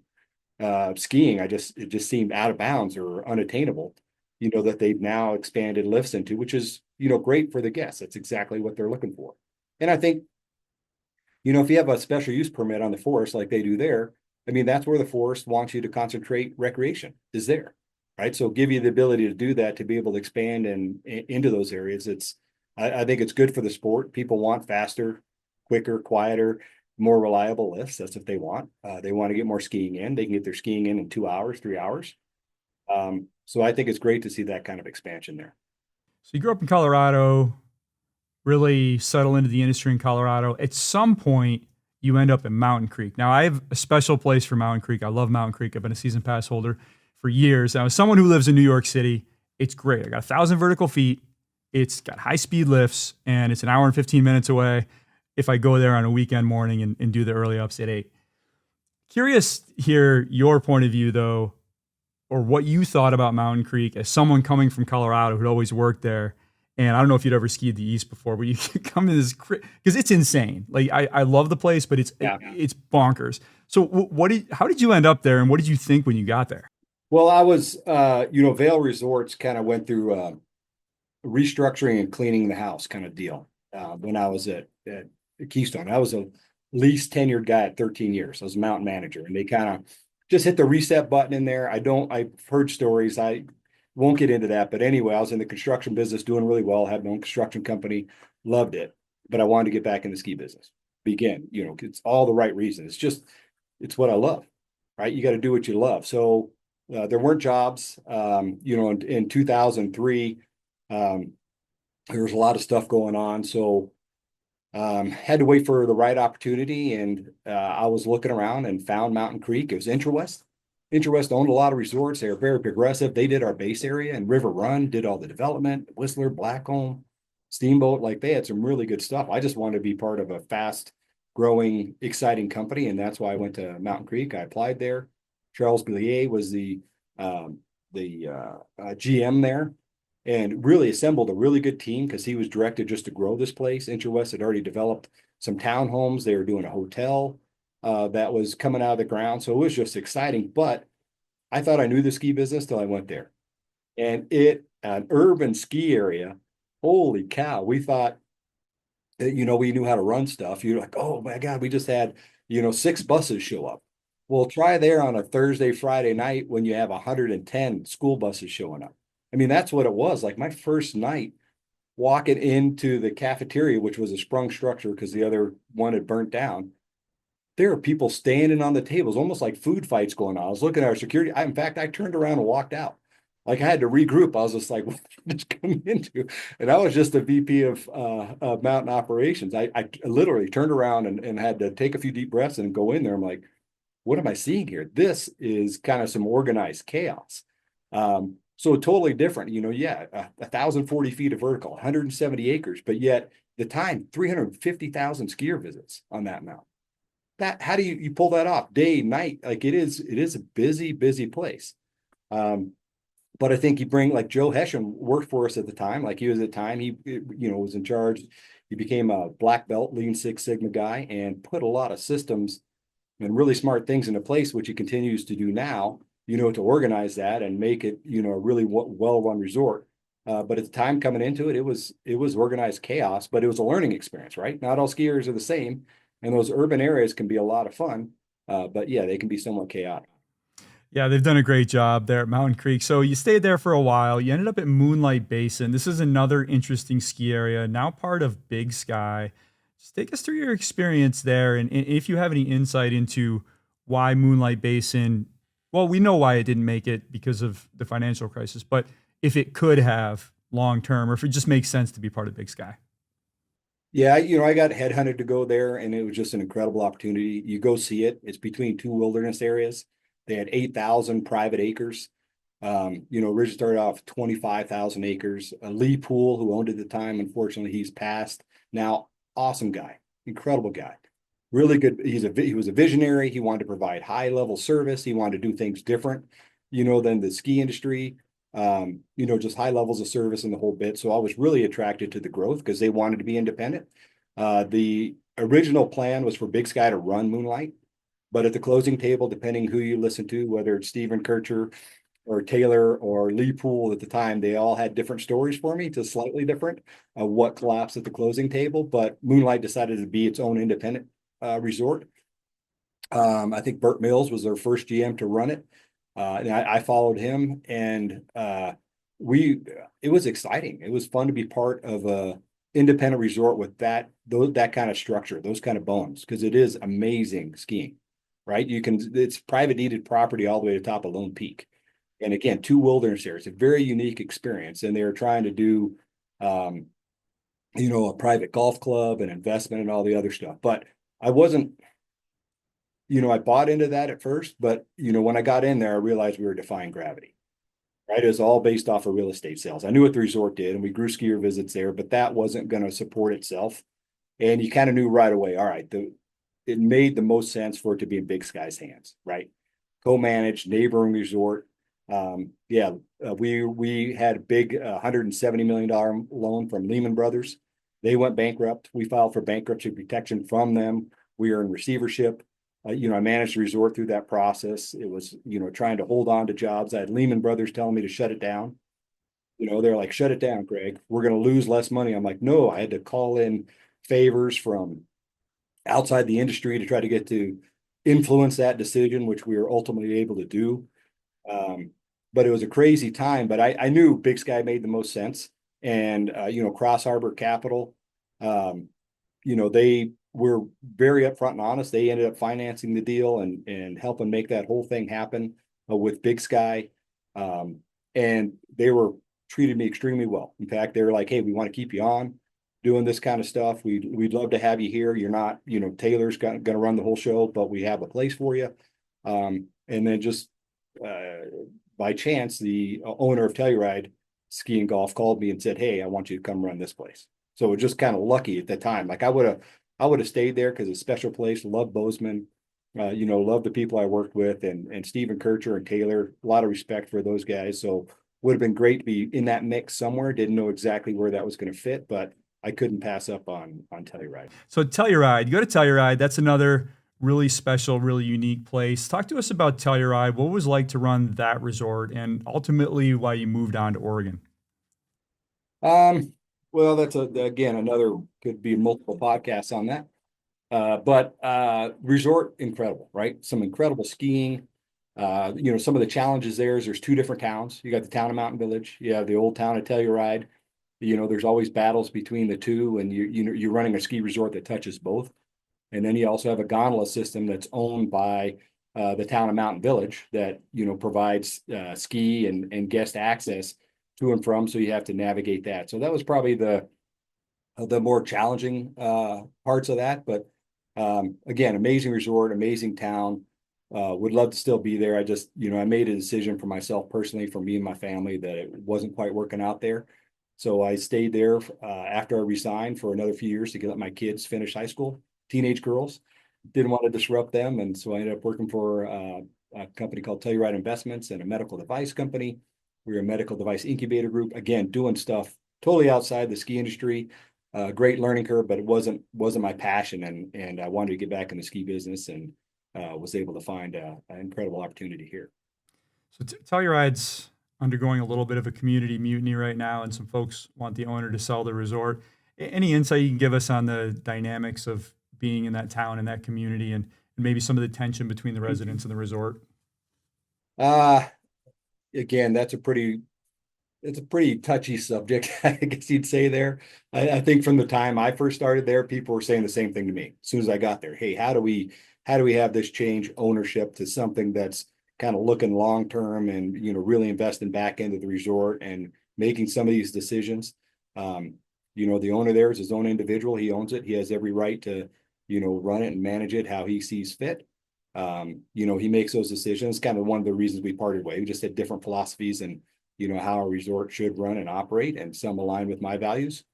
Skiing, it just seemed out of bounds or unattainable, that they've now expanded lifts into, which is, great for the guests. That's exactly what they're looking for. And I think, if you have a special use permit on the forest like they do there, I mean, that's where the forest wants you to concentrate recreation is there, right? So give you the ability to do that, to be able to expand and into those areas. I think it's good for the sport. People want faster, quicker, quieter, more reliable lifts. That's what they want. They want to get more skiing in. They can get their skiing in 2 hours, 3 hours. So I think it's great to see that kind of expansion there. So you grew up in Colorado, really settle into the industry in Colorado. At some point, you end up in Mountain Creek. Now, I have a special place for Mountain Creek. I love Mountain Creek. I've been a season pass holder for years. Now, as someone who lives in New York City, it's great. I got 1,000 vertical feet. It's got high speed lifts, and it's an hour and 15 minutes away if I go there on a weekend morning and do the early ups at 8. Curious to hear your point of view, though, or what you thought about Mountain Creek as someone coming from Colorado who'd always worked there. And I don't know if you'd ever skied the East before, but you come to this because it's insane. Like I love the place, but it's bonkers. So how did you end up there, and what did you think when you got there? Well, I was, Vail Resorts kind of went through restructuring and cleaning the house kind of deal when I was at Keystone. I was a least tenured guy at 13 years. I was a mountain manager, and they kind of just hit the reset button in there. I've heard stories. I won't get into that. But anyway, I was in the construction business doing really well, had my own construction company, loved it. But I wanted to get back in the ski business. Begin, it's all the right reasons. It's what I love, right? You got to do what you love. So there weren't jobs, in 2003, there was a lot of stuff going on. So had to wait for the right opportunity, and I was looking around and found Mountain Creek. It was Interwest. Interwest owned a lot of resorts. They were very progressive. They did our base area, and River Run did all the development. Whistler, Blackcomb, Steamboat, like they had some really good stuff. I just wanted to be part of a fast growing, exciting company, and that's why I went to Mountain Creek. I applied there. Charles Billier was the GM there, and really assembled a really good team because he was directed just to grow this place. Interwest had already developed some townhomes. They were doing a hotel that was coming out of the ground. So it was just exciting. But I thought I knew the ski business till I went there. And an urban ski area, holy cow, we thought that, we knew how to run stuff. You're like, oh my God, we just had, 6 buses show up. Well, try there on a Thursday, Friday night when you have 110 school buses showing up. I mean, that's what it was. Like my first night walking into the cafeteria, which was a sprung structure because the other one had burnt down. There are people standing on the tables, almost like food fights going on. I was looking at our security. In fact, I turned around and walked out. Like I had to regroup. I was just like, what did I just come into? And I was just a VP of mountain operations. I literally turned around and had to take a few deep breaths and go in there. I'm like, what am I seeing here? This is kind of some organized chaos. So totally different, 1,040 feet of vertical, 170 acres, but yet the time, 350,000 skier visits on that mountain. How do you pull that off day, night? Like it is a busy place. But I think you bring like Joe Hesham worked for us at the time. Like he was at the time, was in charge. He became a black belt Lean Six Sigma guy and put a lot of systems and really smart things into place, which he continues to do now, to organize that and make it, a really well-run resort. But at the time coming into it, it was organized chaos, but it was a learning experience, right? Not all skiers are the same, and those urban areas can be a lot of fun, but yeah, they can be somewhat chaotic. Yeah, they've done a great job there at Mountain Creek. So you stayed there for a while. You ended up at Moonlight Basin. This is another interesting ski area, now part of Big Sky. Just take us through your experience there, and if you have any insight into why Moonlight Basin, well, we know why it didn't make it because of the financial crisis, but if it could have long term, or if it just makes sense to be part of Big Sky. Yeah, I got headhunted to go there, and it was just an incredible opportunity. You go see it. It's between two wilderness areas. They had 8,000 private acres. Originally started off 25,000 acres. Lee Poole, who owned it at the time, unfortunately, he's passed. Now, awesome guy, incredible guy, really good. He was a visionary. He wanted to provide high level service. He wanted to do things different, than the ski industry. Just high levels of service and the whole bit. So I was really attracted to the growth because they wanted to be independent. The original plan was for Big Sky to run Moonlight, but at the closing table, depending who you listen to, whether it's Stephen Kircher or Taylor or Lee Poole at the time, they all had different stories for me, just slightly different what collapsed at the closing table. But Moonlight decided to be its own independent resort. I think Burt Mills was their first GM to run it. And I followed him, and we it was exciting. It was fun to be part of a independent resort with that kind of structure, those kind of bones, because it is amazing skiing, right? It's private deeded property all the way to the top of Lone Peak. And again, two wilderness areas, a very unique experience. And they were trying to do um, a private golf club and investment and all the other stuff. But I wasn't, I bought into that at first, but when I got in there, I realized we were defying gravity. Right? It was all based off of real estate sales. I knew what the resort did, and we grew skier visits there, but that wasn't going to support itself. And you kind of knew right away, all right, it made the most sense for it to be in Big Sky's hands, right? Co-managed neighboring resort. Yeah, we had a big $170 million loan from Lehman Brothers. They went bankrupt. We filed for bankruptcy protection from them. We are in receivership. I managed the resort through that process. It was, trying to hold on to jobs. I had Lehman Brothers telling me to shut it down. They're like, shut it down, Greg. We're going to lose less money. I'm like, no, I had to call in favors from outside the industry to try to get to influence that decision, which we were ultimately able to do. But it was a crazy time, but I knew Big Sky made the most sense. And, Cross Harbor Capital, they were very upfront and honest. They ended up financing the deal and helping make that whole thing happen with Big Sky. And they were treated me extremely well. In fact, they were like, hey, we want to keep you on doing this kind of stuff. We'd love to have you here. You're not, Taylor's going to run the whole show, but we have a place for you. And then just by chance, the owner of Telluride Ski and Golf called me and said, hey, I want you to come run this place. So it was just kind of lucky at that time. Like I would have stayed there because it's a special place. Love Bozeman, love the people I worked with, and Stephen Kircher and Taylor. A lot of respect for those guys. So would have been great to be in that mix somewhere. Didn't know exactly where that was going to fit, but I couldn't pass up on Telluride. So Telluride, you go to Telluride. That's another really special, really unique place. Talk to us about Telluride. What it was like to run that resort, and ultimately why you moved on to Oregon. Um, well, that's again another could be multiple podcasts on that. But resort incredible, right? Some incredible skiing. Some of the challenges there's two different towns. You got the town of Mountain Village. You have the old town of Telluride. There's always battles between the two, and you're running a ski resort that touches both. And then you also have a gondola system that's owned by the town of Mountain Village that provides ski and guest access to and from. So you have to navigate that. So that was probably the more challenging parts of that. But again, amazing resort, amazing town. Would love to still be there. I just, I made a decision for myself personally, for me and my family, that it wasn't quite working out there. So I stayed there after I resigned for another few years to let my kids finish high school, teenage girls. Didn't want to disrupt them. And so I ended up working for a company called Telluride Investments and a medical device company. We're a medical device incubator group. Again, doing stuff totally outside the ski industry. Great learning curve, but it wasn't my passion, and I wanted to get back in the ski business, and was able to find an incredible opportunity here. So Telluride's undergoing a little bit of a community mutiny right now, and some folks want the owner to sell the resort. Any insight you can give us on the dynamics of being in that town and that community, and maybe some of the tension between the residents and the resort? Uh, Again, it's a pretty touchy subject, I guess you'd say there. I think from the time I first started there, people were saying the same thing to me as soon as I got there. Hey, how do we have this change ownership to something that's kind of looking long term, and really investing back into the resort and making some of these decisions. Um, the owner there is his own individual. He owns it. He has every right to run it and manage it how he sees fit. He makes those decisions. Kind of one of the reasons we parted way. We just had different philosophies, and how a resort should run and operate, and some align with my values.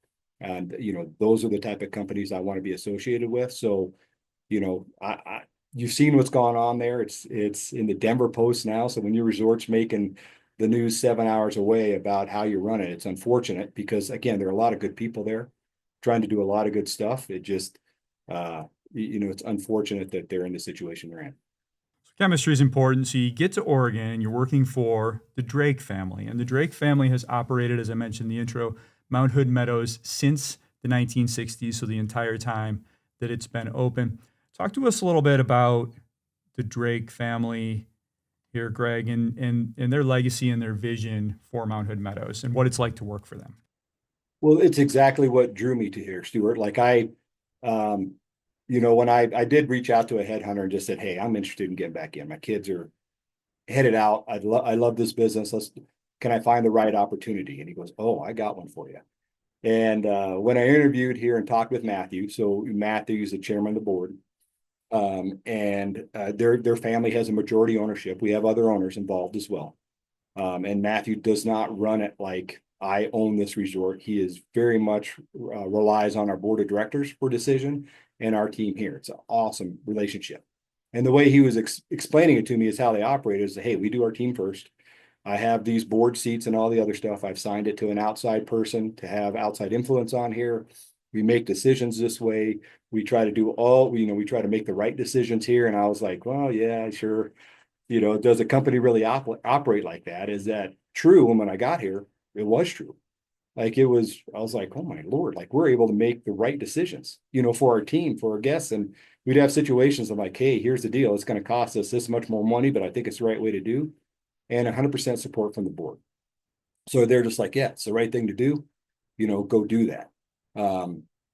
And those are the type of companies I want to be associated with. So I you've seen what's going on there. It's in the Denver Post now. So when your resort's making the news 7 hours away about how you run it, it's unfortunate, because again, there are a lot of good people there trying to do a lot of good stuff. It just it's unfortunate that they're in the situation they're in. So chemistry is important. So you get to Oregon and you're working for the Drake family. And the Drake family has operated, as I mentioned in the intro, Mount Hood Meadows since the 1960s. So the entire time that it's been open. Talk to us a little bit about the Drake family here, Greg, and their legacy and their vision for Mount Hood Meadows and what it's like to work for them. Well, it's exactly what drew me to here, Stuart. Like um, when I did reach out to a headhunter and just said, "Hey, I'm interested in getting back in. My kids are headed out. I love this business. Can I find the right opportunity?" And he goes, "Oh, I got one for you." And when I interviewed here and talked with Matthew, so Matthew's the chairman of the board, and their family has a majority ownership. We have other owners involved as well. And Matthew does not run it like I own this resort. He is very much relies on our board of directors for decision, and our team here. It's an awesome relationship. And the way he was explaining it to me is how they operate is, hey, we do our team first. I have these board seats and all the other stuff. I've signed it to an outside person to have outside influence on here. We make decisions this way. We try to do we try to make the right decisions here. And I was like, well, yeah, sure. Does a company really operate like that? Is that true? And when I got here, it was true. Like I was like, oh my Lord, like we're able to make the right decisions, for our team, for our guests. And we'd have situations of like, hey, here's the deal. It's going to cost us this much more money, but I think it's the right way to do. And 100% support from the board. So they're just like, yeah, it's the right thing to do, go do that.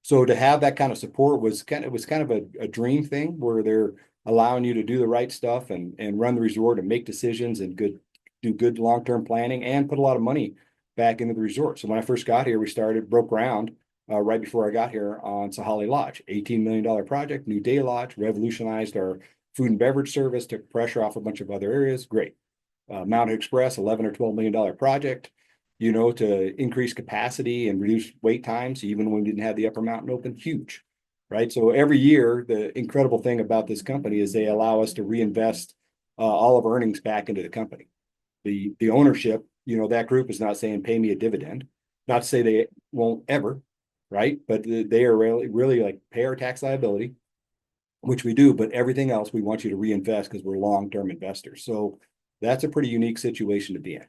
So to have that kind of support was kind of a dream thing, where they're allowing you to do the right stuff and run the resort and make decisions and do good long-term planning and put a lot of money back into the resort. So when I first got here, broke ground right before I got here on Sahali Lodge, $18 million project, new day lodge, revolutionized our food and beverage service, took pressure off a bunch of other areas. Great. Mountain Express, $11 or $12 million project, to increase capacity and reduce wait times, even when we didn't have the upper mountain open. Huge, right? So every year, the incredible thing about this company is they allow us to reinvest all of earnings back into the company. The ownership, that group is not saying pay me a dividend. Not to say they won't ever, right? But they are really like pay our tax liability, which we do, but everything else we want you to reinvest because we're long-term investors. So that's a pretty unique situation to be in.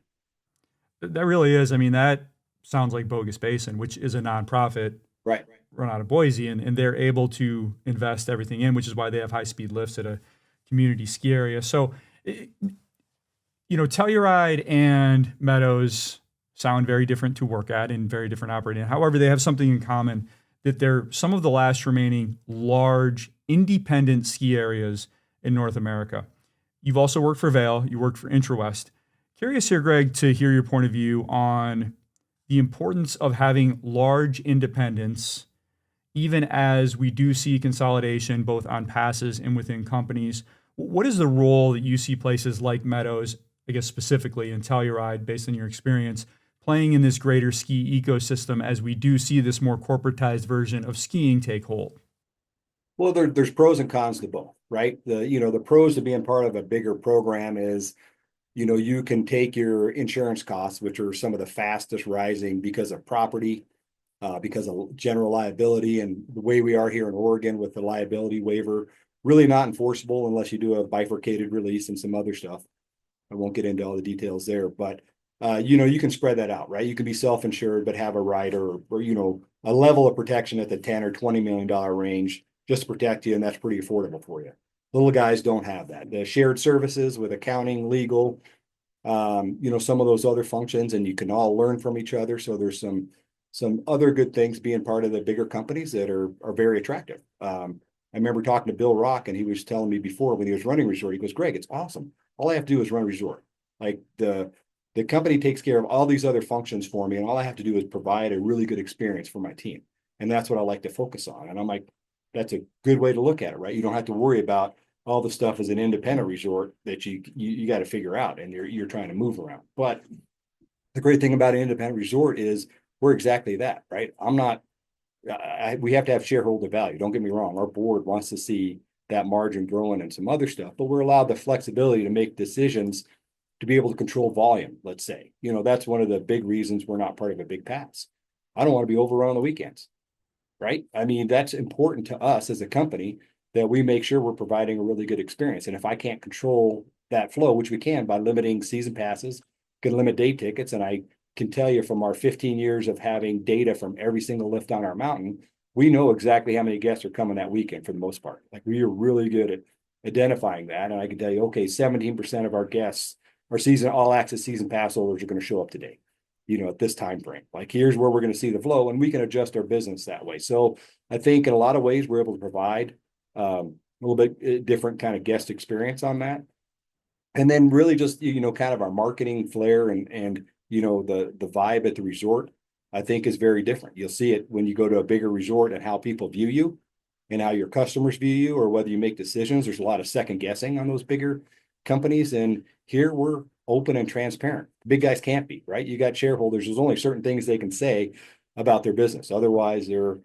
That really is. I mean, that sounds like Bogus Basin, which is a nonprofit Right. run out of Boise, and they're able to invest everything in, which is why they have high speed lifts at a community ski area. So, Telluride and Meadows sound very different to work at and very different operating. However, they have something in common, that they're some of the last remaining large independent ski areas in North America. You've also worked for Vail, you worked for IntraWest. Curious here, Greg, to hear your point of view on the importance of having large independents, even as we do see consolidation both on passes and within companies. What is the role that you see places like Meadows, I guess specifically in Telluride, based on your experience, playing in this greater ski ecosystem as we do see this more corporatized version of skiing take hold? Well, there's pros and cons to both, right? The pros to being part of a bigger program is You can take your insurance costs, which are some of the fastest rising because of property, because of general liability, and the way we are here in Oregon with the liability waiver, really not enforceable unless you do a bifurcated release and some other stuff. I won't get into all the details there, but you can spread that out, right? You can be self-insured, but have a rider or a level of protection at the 10 or $20 million range just to protect you, and that's pretty affordable for you. Little guys don't have that. The shared services with accounting, legal, some of those other functions, and you can all learn from each other. So there's some other good things being part of the bigger companies that are very attractive. I remember talking to Bill Rock, and he was telling me before when he was running Resort, he goes, Greg, it's awesome. All I have to do is run Resort. Like the company takes care of all these other functions for me, and all I have to do is provide a really good experience for my team. And that's what I like to focus on. And I'm like, that's a good way to look at it, right? You don't have to worry about all the stuff as an independent resort that you got to figure out, and you're trying to move around. But the great thing about an independent resort is we're exactly that, right? We have to have shareholder value. Don't get me wrong. Our board wants to see that margin growing and some other stuff, but we're allowed the flexibility to make decisions to be able to control volume, let's say. That's one of the big reasons we're not part of a big pass. I don't want to be overrun on the weekends, right? I mean, that's important to us as a company that we make sure we're providing a really good experience. And if I can't control that flow, which we can by limiting season passes, can limit day tickets, and I can tell you from our 15 years of having data from every single lift on our mountain, we know exactly how many guests are coming that weekend for the most part. Like, we are really good at identifying that. And I can tell you, okay, 17% of our guests, our all access season pass holders, are going to show up today, at this time frame. Like, here's where we're going to see the flow, and we can adjust our business that way. So I think in a lot of ways, we're able to provide a little bit different kind of guest experience on that. And then really just, kind of our marketing flair and the vibe at the resort, I think, is very different. You'll see it when you go to a bigger resort and how people view you and how your customers view you, or whether you make decisions. There's a lot of second guessing on those bigger companies. And here we're open and transparent. Big guys can't be, right? You got shareholders. There's only certain things they can say about their business. Otherwise, they're,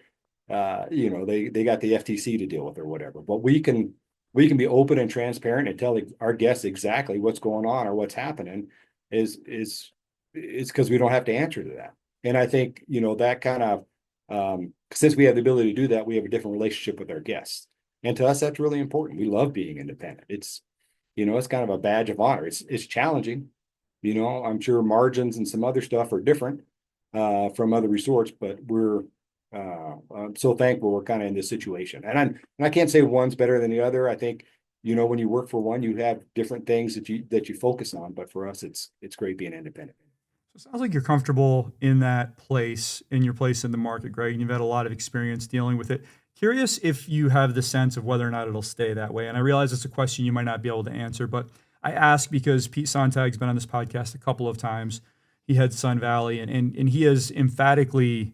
they got the FTC to deal with or whatever. But we can be open and transparent and tell our guests exactly what's going on or what's happening. Is it's because we don't have to answer to that. And I think, that kind of, since we have the ability to do that, we have a different relationship with our guests. And to us, that's really important. We love being independent. It's kind of a badge of honor. It's challenging. I'm sure margins and some other stuff are different from other resorts, but I'm so thankful we're kind of in this situation. And I can't say one's better than the other. I think, when you work for one, you have different things that you focus on. But for us, it's great being independent. So it sounds like you're comfortable in that place, in your place in the market, Greg, and you've had a lot of experience dealing with it. Curious if you have the sense of whether or not it'll stay that way. And I realize it's a question you might not be able to answer, but I ask because Pete Sontag's been on this podcast a couple of times. He heads Sun Valley, and he has emphatically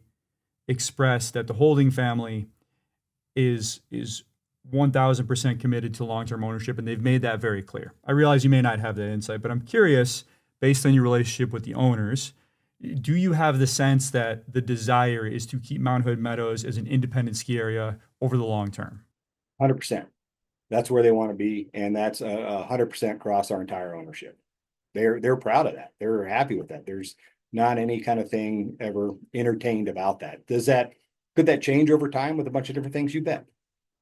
expressed that the Holding family is 1,000% committed to long-term ownership, and they've made that very clear. I realize you may not have that insight, but I'm curious, based on your relationship with the owners, do you have the sense that the desire is to keep Mount Hood Meadows as an independent ski area over the long term? 100%. That's where they want to be, and that's 100% across our entire ownership. They're proud of that. They're happy with that. There's not any kind of thing ever entertained about that. Could that change over time with a bunch of different things? You bet.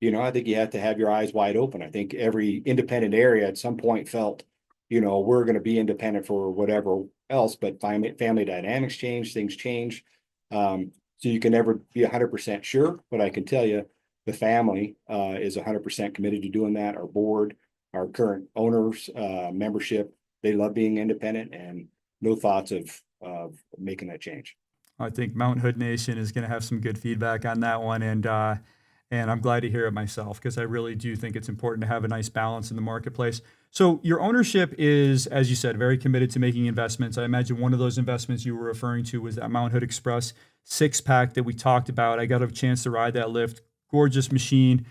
I think you have to have your eyes wide open. I think every independent area at some point felt, we're going to be independent for whatever else, but family dynamics change, things change. So you can never be 100% sure, but I can tell you the family is 100% committed to doing that. Our board, our current owners, membership, they love being independent and no thoughts of making that change. I think Mount Hood Nation is going to have some good feedback on that one, and I'm glad to hear it myself, because I really do think it's important to have a nice balance in the marketplace. So your ownership is, as you said, very committed to making investments. I imagine one of those investments you were referring to was that Mount Hood Express 6-pack that we talked about. I got a chance to ride that lift. Gorgeous machine.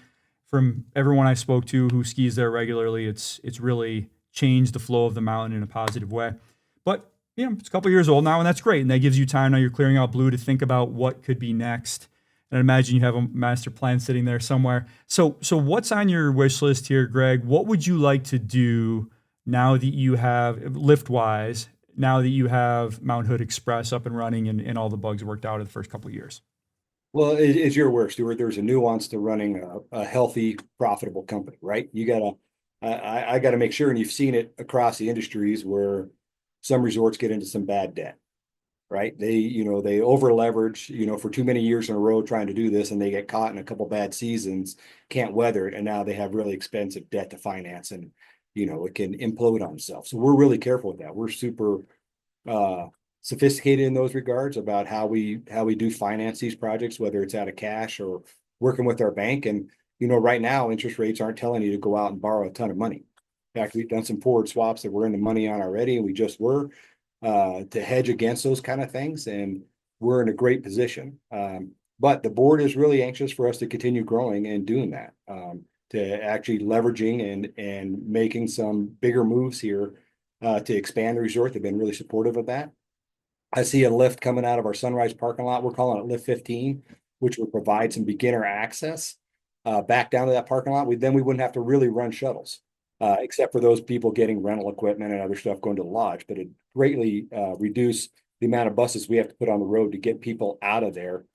From everyone I spoke to who skis there regularly, it's really changed the flow of the mountain in a positive way. But it's a couple of years old now, and that's great. And that gives you time now. You're clearing out blue to think about what could be next. And I imagine you have a master plan sitting there somewhere. So what's on your wish list here, Greg? What would you like to do now that you have lift wise, now that you have Mount Hood Express up and running and all the bugs worked out in the first couple of years? Well, it's your work, Stuart. There's a nuance to running a healthy, profitable company, right? I gotta make sure, and you've seen it across the industries where some resorts get into some bad debt, right? They over leverage, for too many years in a row trying to do this, and they get caught in a couple bad seasons, can't weather it, and now they have really expensive debt to finance, and it can implode on itself. So we're really careful with that. We're super uh, sophisticated in those regards about how we do finance these projects, whether it's out of cash or working with our bank. And right now, interest rates aren't telling you to go out and borrow a ton of money. In fact, we've done some forward swaps that we're in the money on already, and we just were to hedge against those kind of things, and we're in a great position. But the board is really anxious for us to continue growing and doing that, to actually leveraging and making some bigger moves here to expand the resort. They've been really supportive of that. I see a lift coming out of our Sunrise parking lot. We're calling it Lift 15, which would provide some beginner access back down to that parking lot. Then we wouldn't have to really run shuttles, except for those people getting rental equipment and other stuff going to the lodge. But it greatly reduce the amount of buses we have to put on the road to get people out of there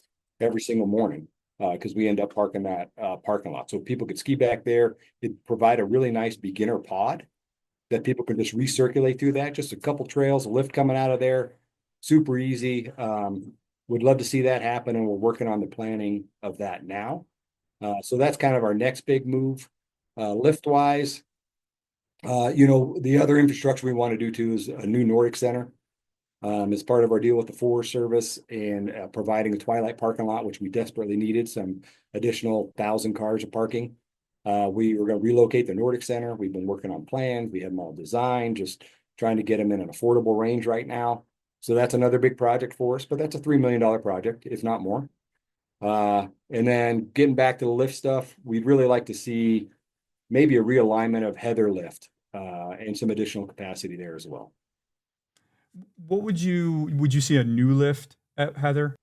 every single morning because we end up parking that parking lot. So people could ski back there. It'd provide a really nice beginner pod that people can just recirculate through that. Just a couple trails, a lift coming out of there, super easy. Would love to see that happen, and we're working on the planning of that now. So that's kind of our next big move. Lift wise, the other infrastructure we want to do too is a new Nordic Center. As part of our deal with the Forest Service and providing a twilight parking lot, which we desperately needed some additional 1,000 cars of parking. We were going to relocate the Nordic Center. We've been working on plans. We have them all designed, just trying to get them in an affordable range right now. So that's another big project for us, but that's a $3 million project, if not more. And then getting back to the lift stuff, we'd really like to see maybe a realignment of Heather Lift and some additional capacity there as well. What would you see a new lift at Heather?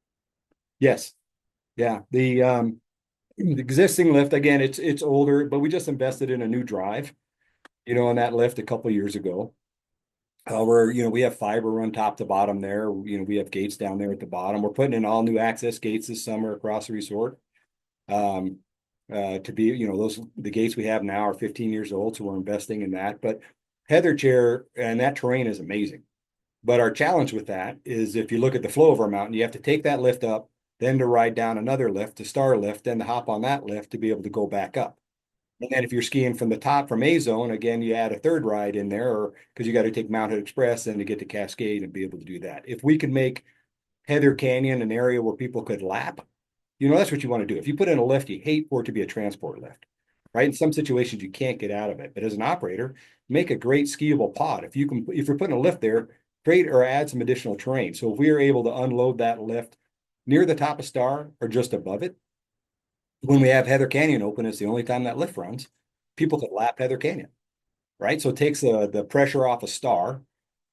Yes. Yeah. The existing lift, again, it's older, but we just invested in a new drive, on that lift a couple of years ago. Where, we have fiber run top to bottom there. We have gates down there at the bottom. We're putting in all new access gates this summer across the resort. To be, the gates we have now are 15 years old, so we're investing in that. But Heather Chair and that terrain is amazing. But our challenge with that is if you look at the flow of our mountain, you have to take that lift up, then to ride down another lift, to star lift, then to hop on that lift to be able to go back up. And then if you're skiing from the top from A zone, again, you add a third ride in there, or because you got to take Mount Hood Express and to get to Cascade and be able to do that. If we could make Heather Canyon an area where people could lap, that's what you want to do. If you put in a lift, you hate for it to be a transport lift, right? In some situations, you can't get out of it. But as an operator, make a great skiable pod. If you're putting a lift there, create or add some additional terrain. So if we are able to unload that lift near the top of Star or just above it, when we have Heather Canyon open, it's the only time that lift runs, people could lap Heather Canyon, right? So it takes the pressure off a Star,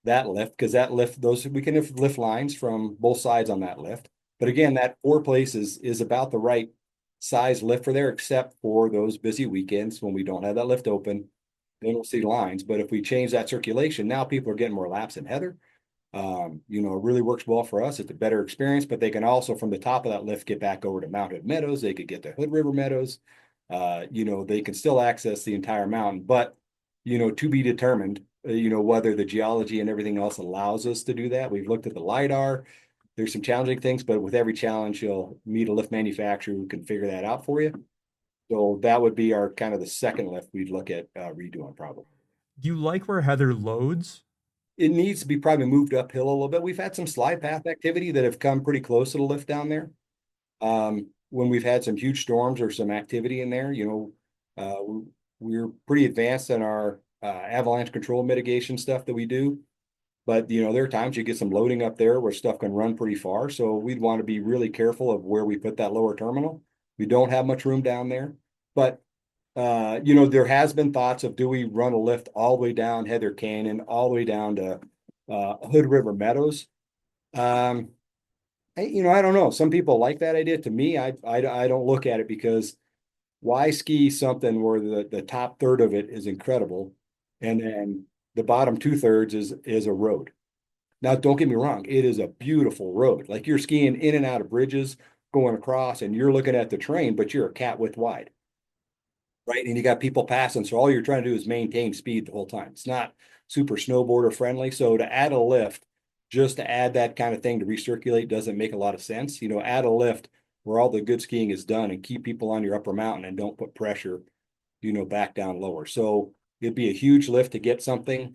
that lift, because that lift, we can have lift lines from both sides on that lift. But again, that four places is about the right size lift for there, except for those busy weekends when we don't have that lift open. Then we'll see lines. But if we change that circulation, now people are getting more laps in Heather. It really works well for us. It's a better experience, but they can also from the top of that lift get back over to Mount Hood Meadows. They could get to Hood River Meadows. They can still access the entire mountain, but to be determined, whether the geology and everything else allows us to do that. We've looked at the LiDAR. There's some challenging things, but with every challenge, you'll meet a lift manufacturer who can figure that out for you. So that would be our kind of the second lift we'd look at redoing probably. Do you like where Heather loads? It needs to be probably moved uphill a little bit. We've had some slide path activity that have come pretty close to the lift down there. When we've had some huge storms or some activity in there, we're pretty advanced in our avalanche control mitigation stuff that we do. But, there are times you get some loading up there where stuff can run pretty far. So we'd want to be really careful of where we put that lower terminal. We don't have much room down there. But, there has been thoughts of do we run a lift all the way down Heather Canyon, all the way down to Hood River Meadows. I don't know. Some people like that idea. To me, I don't look at it because why ski something where the top third of it is incredible and then The bottom 2/3 is a road. Now, don't get me wrong, it is a beautiful road. Like you're skiing in and out of bridges, going across, and you're looking at the terrain, but you're a cat width wide, right? And you got people passing. So all you're trying to do is maintain speed the whole time. It's not super snowboarder friendly. So to add a lift, just to add that kind of thing to recirculate doesn't make a lot of sense. Add a lift where all the good skiing is done and keep people on your upper mountain and don't put pressure, back down lower. So it'd be a huge lift to get something,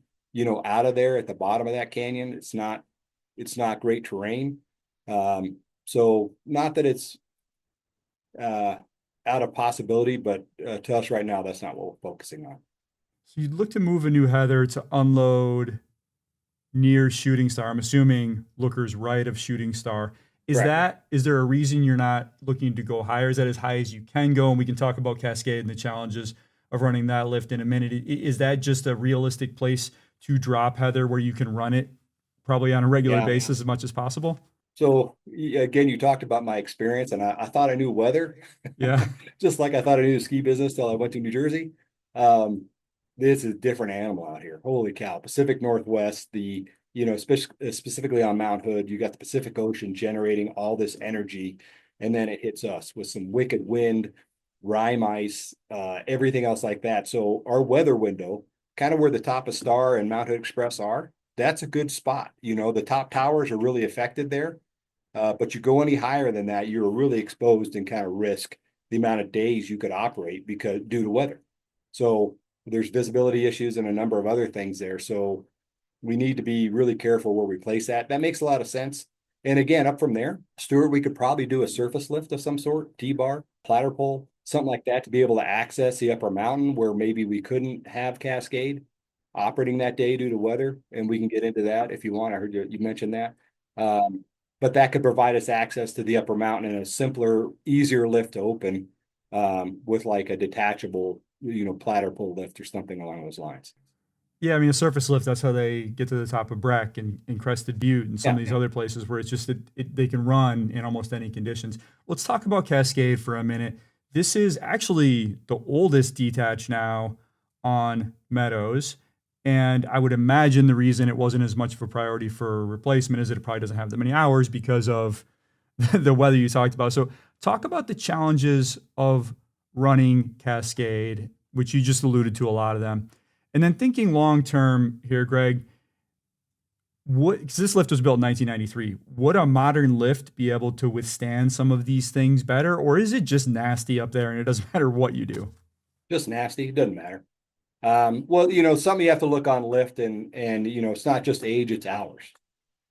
out of there at the bottom of that canyon. It's not great terrain. So not that it's uh, out of possibility, but to us right now, that's not what we're focusing on. So you'd look to move a new heather to unload near Shooting Star. I'm assuming Looker's right of Shooting Star. Correct. Is there a reason you're not looking to go higher? Is that as high as you can go? And we can talk about Cascade and the challenges of running that lift in a minute. Is that just a realistic place to drop heather where you can run it probably on a regular Yeah. basis as much as possible? So again, you talked about my experience, and I thought I knew weather, Yeah. just like I thought I knew the ski business till I went to New Jersey. Um, this is a different animal out here. Holy cow! Pacific Northwest, specifically on Mount Hood, you got the Pacific Ocean generating all this energy, and then it hits us with some wicked wind, rime ice, everything else like that. So our weather window, kind of where the top of Star and Mount Hood Express are, that's a good spot. The top towers are really affected there. But you go any higher than that, you're really exposed and kind of risk the amount of days you could operate because due to weather. So there's visibility issues and a number of other things there. So we need to be really careful where we place that. That makes a lot of sense. And again, up from there, Stuart, we could probably do a surface lift of some sort, T-bar, platter pole, something like that to be able to access the upper mountain where maybe we couldn't have Cascade operating that day due to weather. And we can get into that if you want. I heard you mentioned that. Um, but that could provide us access to the upper mountain in a simpler, easier lift to open with like a detachable, platter pole lift or something along those lines. Yeah, I mean, a surface lift, that's how they get to the top of Breck and Crested Butte and some Yeah. of these other places where it's just they can run in almost any conditions. Let's talk about Cascade for a minute. This is actually the oldest detach now on Meadows. And I would imagine the reason it wasn't as much of a priority for replacement is that it probably doesn't have that many hours because of the weather you talked about. So, talk about the challenges of running Cascade, which you just alluded to a lot of them. And then thinking long term here, Greg, because this lift was built in 1993, would a modern lift be able to withstand some of these things better, or is it just nasty up there and it doesn't matter what you do? Just nasty. It doesn't matter. Well, something you have to look on lift and it's not just age, it's hours,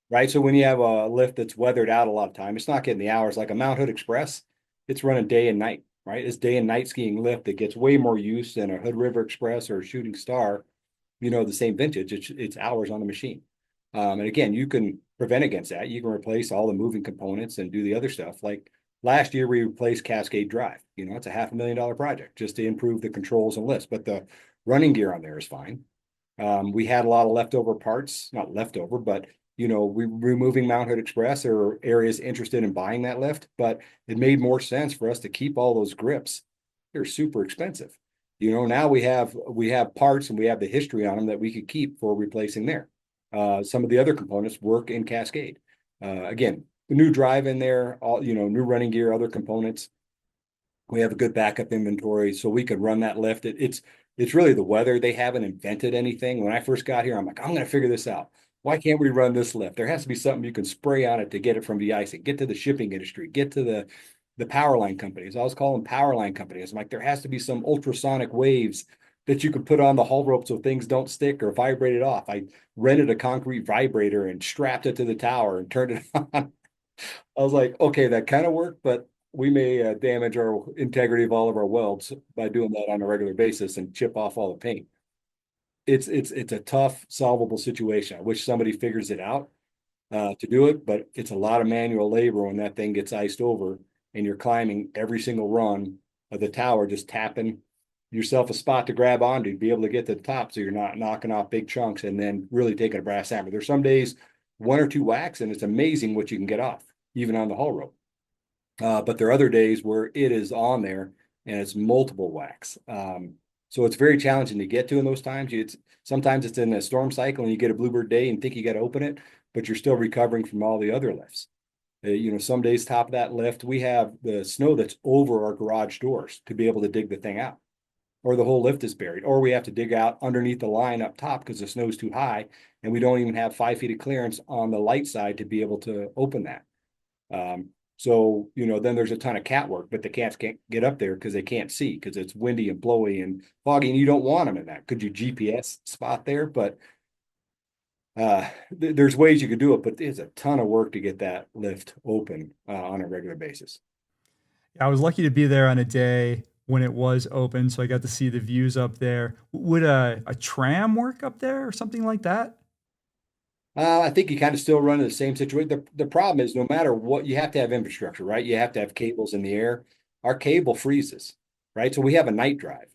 right? So when you have a lift that's weathered out a lot of time, it's not getting the hours like a Mount Hood Express. It's running day and night, right? It's day and night skiing lift that gets way more use than a Hood River Express or a Shooting Star, the same vintage. It's hours on the machine. And again, you can prevent against that. You can replace all the moving components and do the other stuff. Like last year, we replaced Cascade Drive. It's a $500,000 project just to improve the controls and lifts, but the running gear on there is fine. We had a lot of leftover parts, not leftover, but we removing Mount Hood Express or areas interested in buying that lift, but it made more sense for us to keep all those grips. They're super expensive. Now we have parts and we have the history on them that we could keep for replacing there. Some of the other components work in Cascade. Again, the new drive in there, all new running gear, other components. We have a good backup inventory, so we could run that lift. It's really the weather. They haven't invented anything. When I first got here, I'm like, I'm going to figure this out. Why can't we run this lift? There has to be something you can spray on it to get it from de-icing, get to the shipping industry, get to the power line companies. I was calling power line companies. I'm like, there has to be some ultrasonic waves that you can put on the hull rope so things don't stick or vibrate it off. I rented a concrete vibrator and strapped it to the tower and turned it on. I was like, okay, that kind of worked, but we may damage our integrity of all of our welds by doing that on a regular basis and chip off all the paint. It's a tough, solvable situation. I wish somebody figures it out to do it, but it's a lot of manual labor when that thing gets iced over and you're climbing every single run of the tower, just tapping yourself a spot to grab onto to be able to get to the top so you're not knocking off big chunks and then really taking a brass hammer. There's some days one or two whacks and it's amazing what you can get off, even on the haul rope. But there are other days where it is on there and it's multiple whacks. So it's very challenging to get to in those times. It's sometimes it's in a storm cycle and you get a bluebird day and think you got to open it, but you're still recovering from all the other lifts. Some days top of that lift, we have the snow that's over our garage doors to be able to dig the thing out, or the whole lift is buried, or we have to dig out underneath the line up top because the snow's too high and we don't even have 5 feet of clearance on the light side to be able to open that. Then there's a ton of cat work, but the cats can't get up there because they can't see because it's windy and blowy and foggy, and you don't want them in that. Could you GPS spot there? But there's ways you could do it, but it's a ton of work to get that lift open on a regular basis. I was lucky to be there on a day when it was open, so I got to see the views up there. Would a tram work up there or something like that? I think you kind of still run into the same situation. The problem is no matter what, you have to have infrastructure, right? You have to have cables in the air. Our cable freezes, right? So we have a night drive.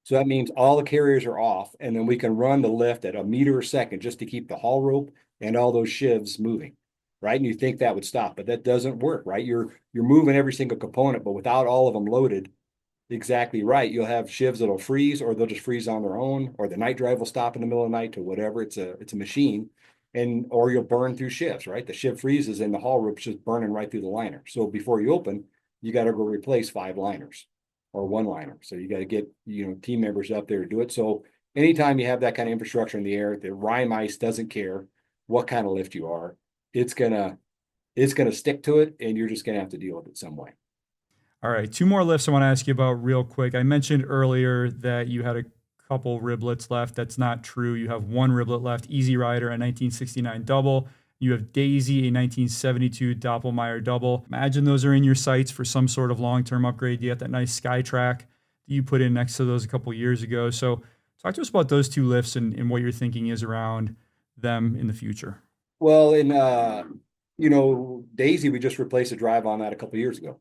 So that means all the carriers are off, and then we can run the lift at a meter a second just to keep the haul rope and all those shivs moving, right? And you think that would stop, but that doesn't work, right? You're moving every single component, but without all of them loaded exactly right, you'll have shivs that'll freeze, or they'll just freeze on their own, or the night drive will stop in the middle of the night to whatever. It's a machine, and or you'll burn through shifts, right? The shift freezes and the haul rope's just burning right through the liner. So before you open, you got to go replace 5 liners or one liner. So you got to get team members up there to do it. So anytime you have that kind of infrastructure in the air, the rime ice doesn't care what kind of lift you are. It's gonna stick to it, and you're just gonna have to deal with it some way. All right, two more lifts I want to ask you about real quick. I mentioned earlier that you had a couple riblets left. That's not true. You have one riblet left, Easy Rider, a 1969 double. You have Daisy, a 1972 Doppelmayr double. Imagine those are in your sights for some sort of long-term upgrade. You got that nice Skytrack that you put in next to those a couple years ago. So talk to us about those two lifts and what your thinking is around them in the future. Well, in Daisy, we just replaced a drive on that a couple years ago.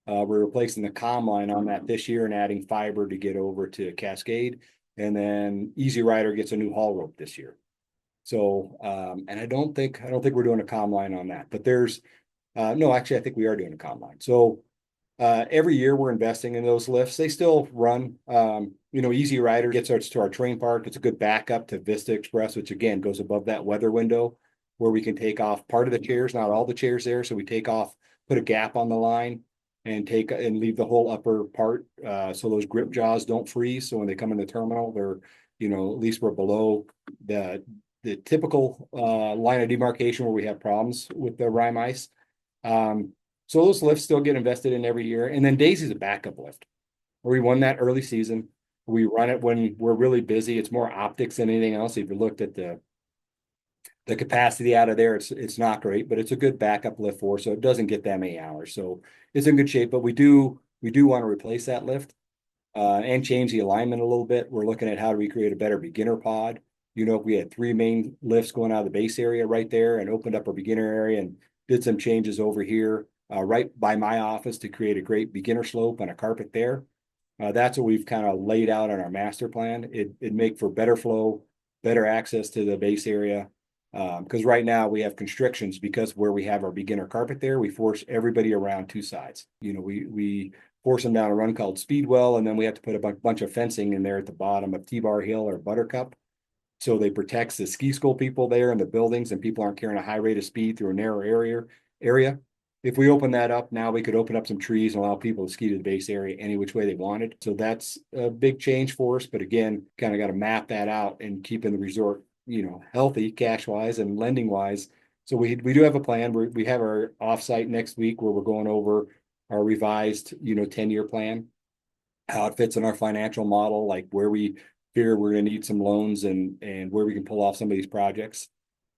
We're replacing the comm line on that this year and adding fiber to get over to Cascade. And then Easy Rider gets a new haul rope this year. So, and I don't think we're doing a comm line on that, but no, actually, I think we are doing a comm line. So, every year we're investing in those lifts. They still run. Easy Rider gets us to our train park. It's a good backup to Vista Express, which again goes above that weather window where we can take off part of the chairs, not all the chairs there. So we take off, put a gap on the line and leave the whole upper part. So those grip jaws don't freeze. So when they come in the terminal, they're, at least we're below the typical line of demarcation where we have problems with the rime ice. So those lifts still get invested in every year. And then Daisy's a backup lift. We won that early season. We run it when we're really busy. It's more optics than anything else. If you looked at the capacity out of there, it's not great, but it's a good backup lift for us, so it doesn't get that many hours. So it's in good shape, but we do want to replace that lift and change the alignment a little bit. We're looking at how do we create a better beginner pod. We had 3 main lifts going out of the base area right there and opened up our beginner area and did some changes over here right by my office to create a great beginner slope and a carpet there. That's what we've kind of laid out on our master plan. It'd make for better flow, better access to the base area. Because right now we have constrictions because where we have our beginner carpet there, we force everybody around 2 sides. We force them down a run called Speedwell, and then we have to put a bunch of fencing in there at the bottom of T-Bar Hill or Buttercup. So they protects the ski school people there in the buildings, and people aren't carrying a high rate of speed through a narrow area. If we open that up now, we could open up some trees and allow people to ski to the base area any which way they wanted. So that's a big change for us. But again, kind of got to map that out and keeping the resort healthy cash wise and lending wise. So we do have a plan. We have our offsite next week where we're going over our revised 10-year plan, how it fits in our financial model, like where we figure we're going to need some loans and where we can pull off some of these projects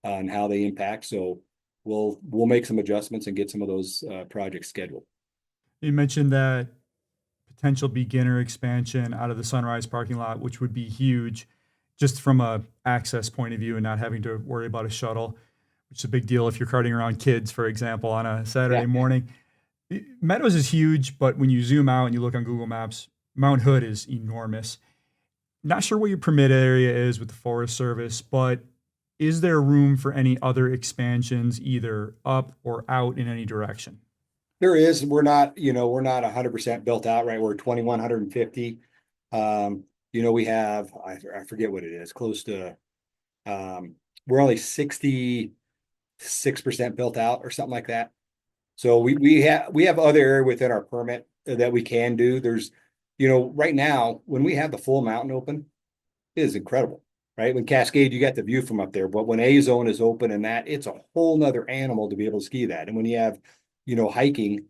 and how they impact. So we'll make some adjustments and get some of those projects scheduled. You mentioned that potential beginner expansion out of the Sunrise parking lot, which would be huge just from a access point of view and not having to worry about a shuttle, which is a big deal if you're carting around kids, for example, on a Saturday morning. Meadows is huge, but when you zoom out and you look on Google Maps, Mount Hood is enormous. Not sure what your permit area is with the Forest Service, but is there room for any other expansions either up or out in any direction? There is. We're not 100% built out, right? We're 2,150. We have, I forget what it is, close to, we're only 66% built out or something like that. So we have other area within our permit that we can do. There's, right now, when we have the full mountain open, it is incredible, right? When Cascade, you got the view from up there, but when A zone is open and that, it's a whole nother animal to be able to ski that. And when you have, hiking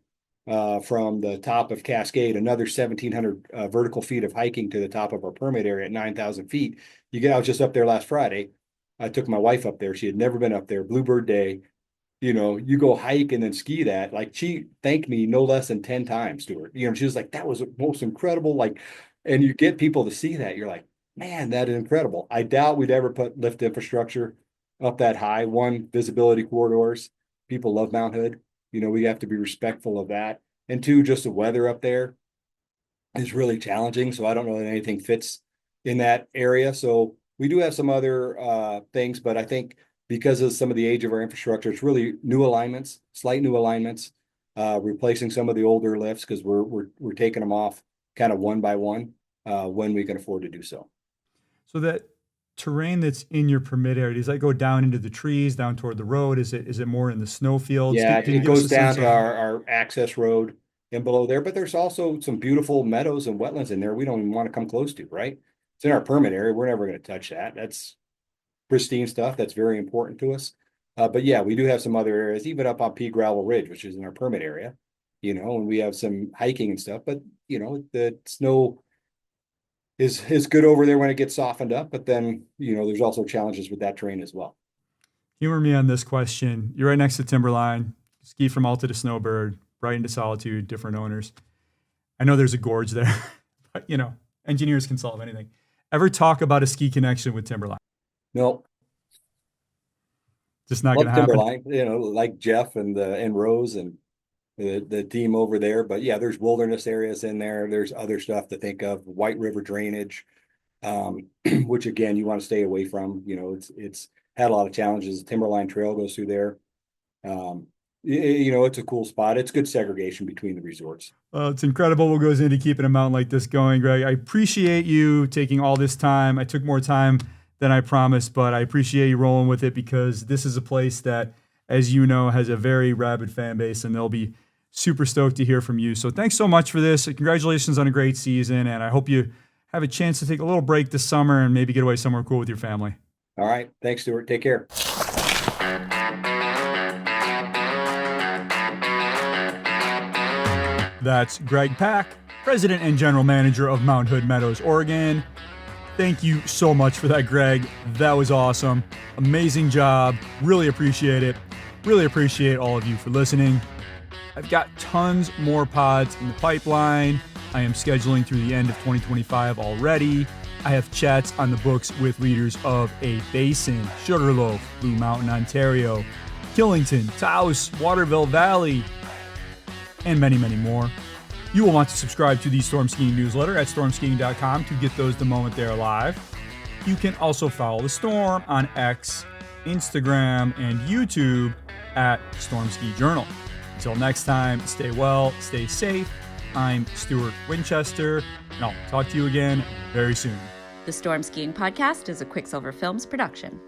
from the top of Cascade, another 1,700 vertical feet of hiking to the top of our permit area at 9,000 feet. I was just up there last Friday. I took my wife up there. She had never been up there. Bluebird Day. You go hike and then ski that. Like she thanked me no less than 10 times, Stuart. She was like, that was the most incredible. Like, and you get people to see that. You're like, man, that is incredible. I doubt we'd ever put lift infrastructure up that high. One, visibility corridors. People love Mount Hood. We have to be respectful of that. And two, just the weather up there is really challenging. So I don't know that anything fits in that area. So we do have some other things, but I think because of some of the age of our infrastructure, it's really new alignments, slight new alignments, replacing some of the older lifts because we're taking them off kind of one by one when we can afford to do so. So that terrain that's in your permit area, does that go down into the trees, down toward the road? Is it more in the snow fields? Yeah, Can you it give us goes a down sense to of? our access road and below there, but there's also some beautiful meadows and wetlands in there we don't even want to come close to, right? It's in our permit area. We're never going to touch that. That's pristine stuff. That's very important to us. But yeah, we do have some other areas, even up on Pea Gravel Ridge, which is in our permit area, and we have some hiking and stuff, but the snow is good over there when it gets softened up, but then, there's also challenges with that terrain as well. Humor me on this question. You're right next to Timberline, ski from Alta to Snowbird, right into Solitude, different owners. I know there's a gorge there, but engineers can solve anything. Ever talk about a ski connection with Timberline? No, Just not going to love happen. Timberline, like Jeff and Rose and the team over there. But yeah, there's wilderness areas in there. There's other stuff to think of, White River drainage, which again, you want to stay away from. It's had a lot of challenges. The Timberline Trail goes through there. It's a cool spot. It's good segregation between the resorts. It's incredible what goes into keeping a mountain like this going, Greg. I appreciate you taking all this time. I took more time than I promised, but I appreciate you rolling with it because this is a place that, as you know, has a very rabid fan base, and they'll be super stoked to hear from you. So thanks so much for this. Congratulations on a great season, and I hope you have a chance to take a little break this summer and maybe get away somewhere cool with your family. All right. Thanks, Stuart. Take care. That's Greg Pack, President and General Manager of Mount Hood Meadows, Oregon. Thank you so much for that, Greg. That was awesome. Amazing job. Really appreciate it. Really appreciate all of you for listening. I've got tons more pods in the pipeline. I am scheduling through the end of 2025 already. I have chats on the books with leaders of A Basin, Sugarloaf, Blue Mountain, Ontario, Killington, Taos, Waterville Valley, and many, many more. You will want to subscribe to the Storm Skiing newsletter at stormskiing.com to get those the moment they're live. You can also follow the Storm on X, Instagram, and YouTube at Storm Ski Journal. Until next time, stay well, stay safe. I'm Stuart Winchester, and I'll talk to you again very soon. The Storm Skiing Podcast is a Quicksilver Films production.